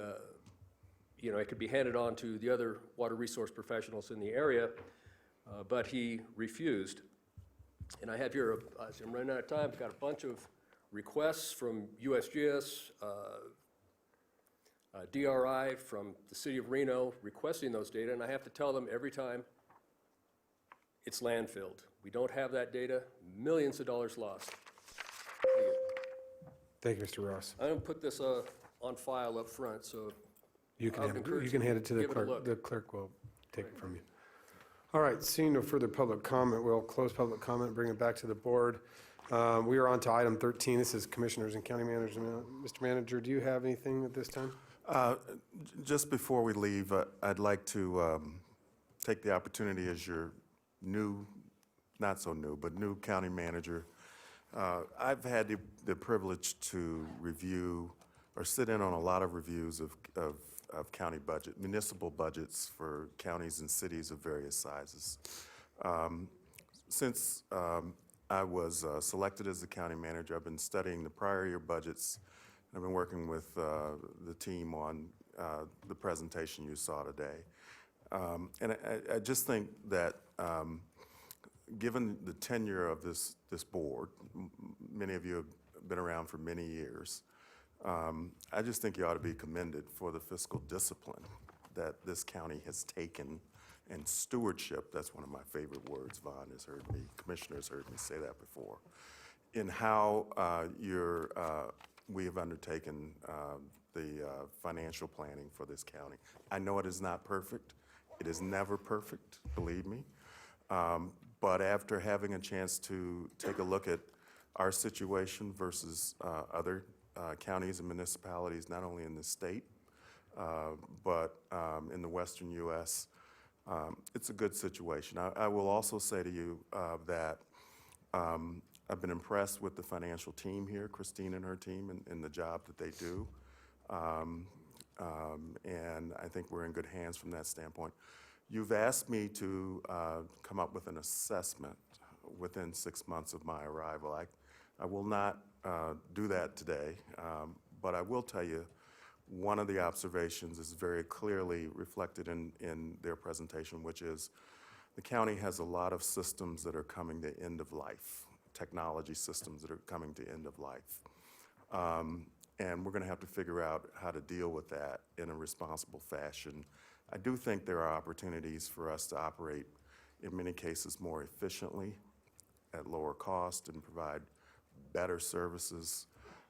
it could be handed on to the other water resource professionals in the area, but he refused. And I have here, as I'm running out of time, I've got a bunch of requests from USGS, DRI, from the city of Reno requesting those data, and I have to tell them every time it's landfilled. We don't have that data. millions of dollars lost. Thank you, Mr. Ross. I'm going to put this on file up front, so You I would can encourage hand you it to the give it a clerk. look. The clerk will take it from you. All right, seeing no further public comment, we'll close public comment and bring it back to the board. We are on to item 13. This is commissioners and county managers. Mr. Manager, do you have anything at this time? Just before we leave, I'd like to take the opportunity as your new, not so new, but new county manager. I've had the privilege to review or sit in on a lot of reviews of county budget, municipal budgets for counties and cities of various sizes. Since I was selected as the county manager, I've been studying the prior year budgets. I've been working with the team on the presentation you saw today. And I just think that given the tenure of this board, many of you have been around for many years, I just think you ought to be commended for the fiscal discipline that this county has taken, and stewardship, that's one of my favorite words. Vaughn has heard me, commissioners heard me say that before, in how we have undertaken the financial planning for this county. I know it is not perfect. It is never perfect, believe me. But after having a chance to take a look at our situation versus other counties and municipalities, not only in the state, but in the western U.S., it's a good situation. I will also say to you that I've been impressed with the financial team here, Christine and her team, and the job that they do. And I think we're in good hands from that standpoint. You've asked me to come up with an assessment within 6 months of my arrival. I will not do that today, but I will tell you one of the observations is very clearly reflected in their presentation, which is the county has a lot of systems that are coming to end of life, technology systems that are coming to end of life. And we're going to have to figure out how to deal with that in a responsible fashion. I do think there are opportunities for us to operate, in many cases, more efficiently, at lower cost, and provide better services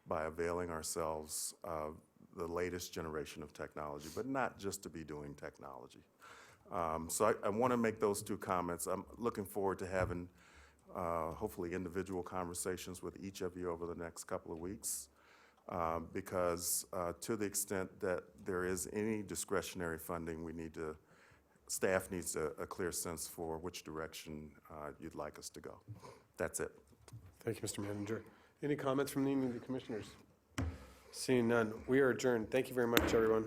by availing ourselves of the latest generation of technology, but not just to be doing technology. So I want to make those two comments. I'm looking forward to having hopefully individual conversations with each of you over the next couple of weeks, because to the extent that there is any discretionary funding, staff needs a clear sense for which direction you'd like us to go. That's it. Thank you, Mr. Manager. Any comments from any of the commissioners? Seeing none, we are adjourned. Thank you very much, everyone.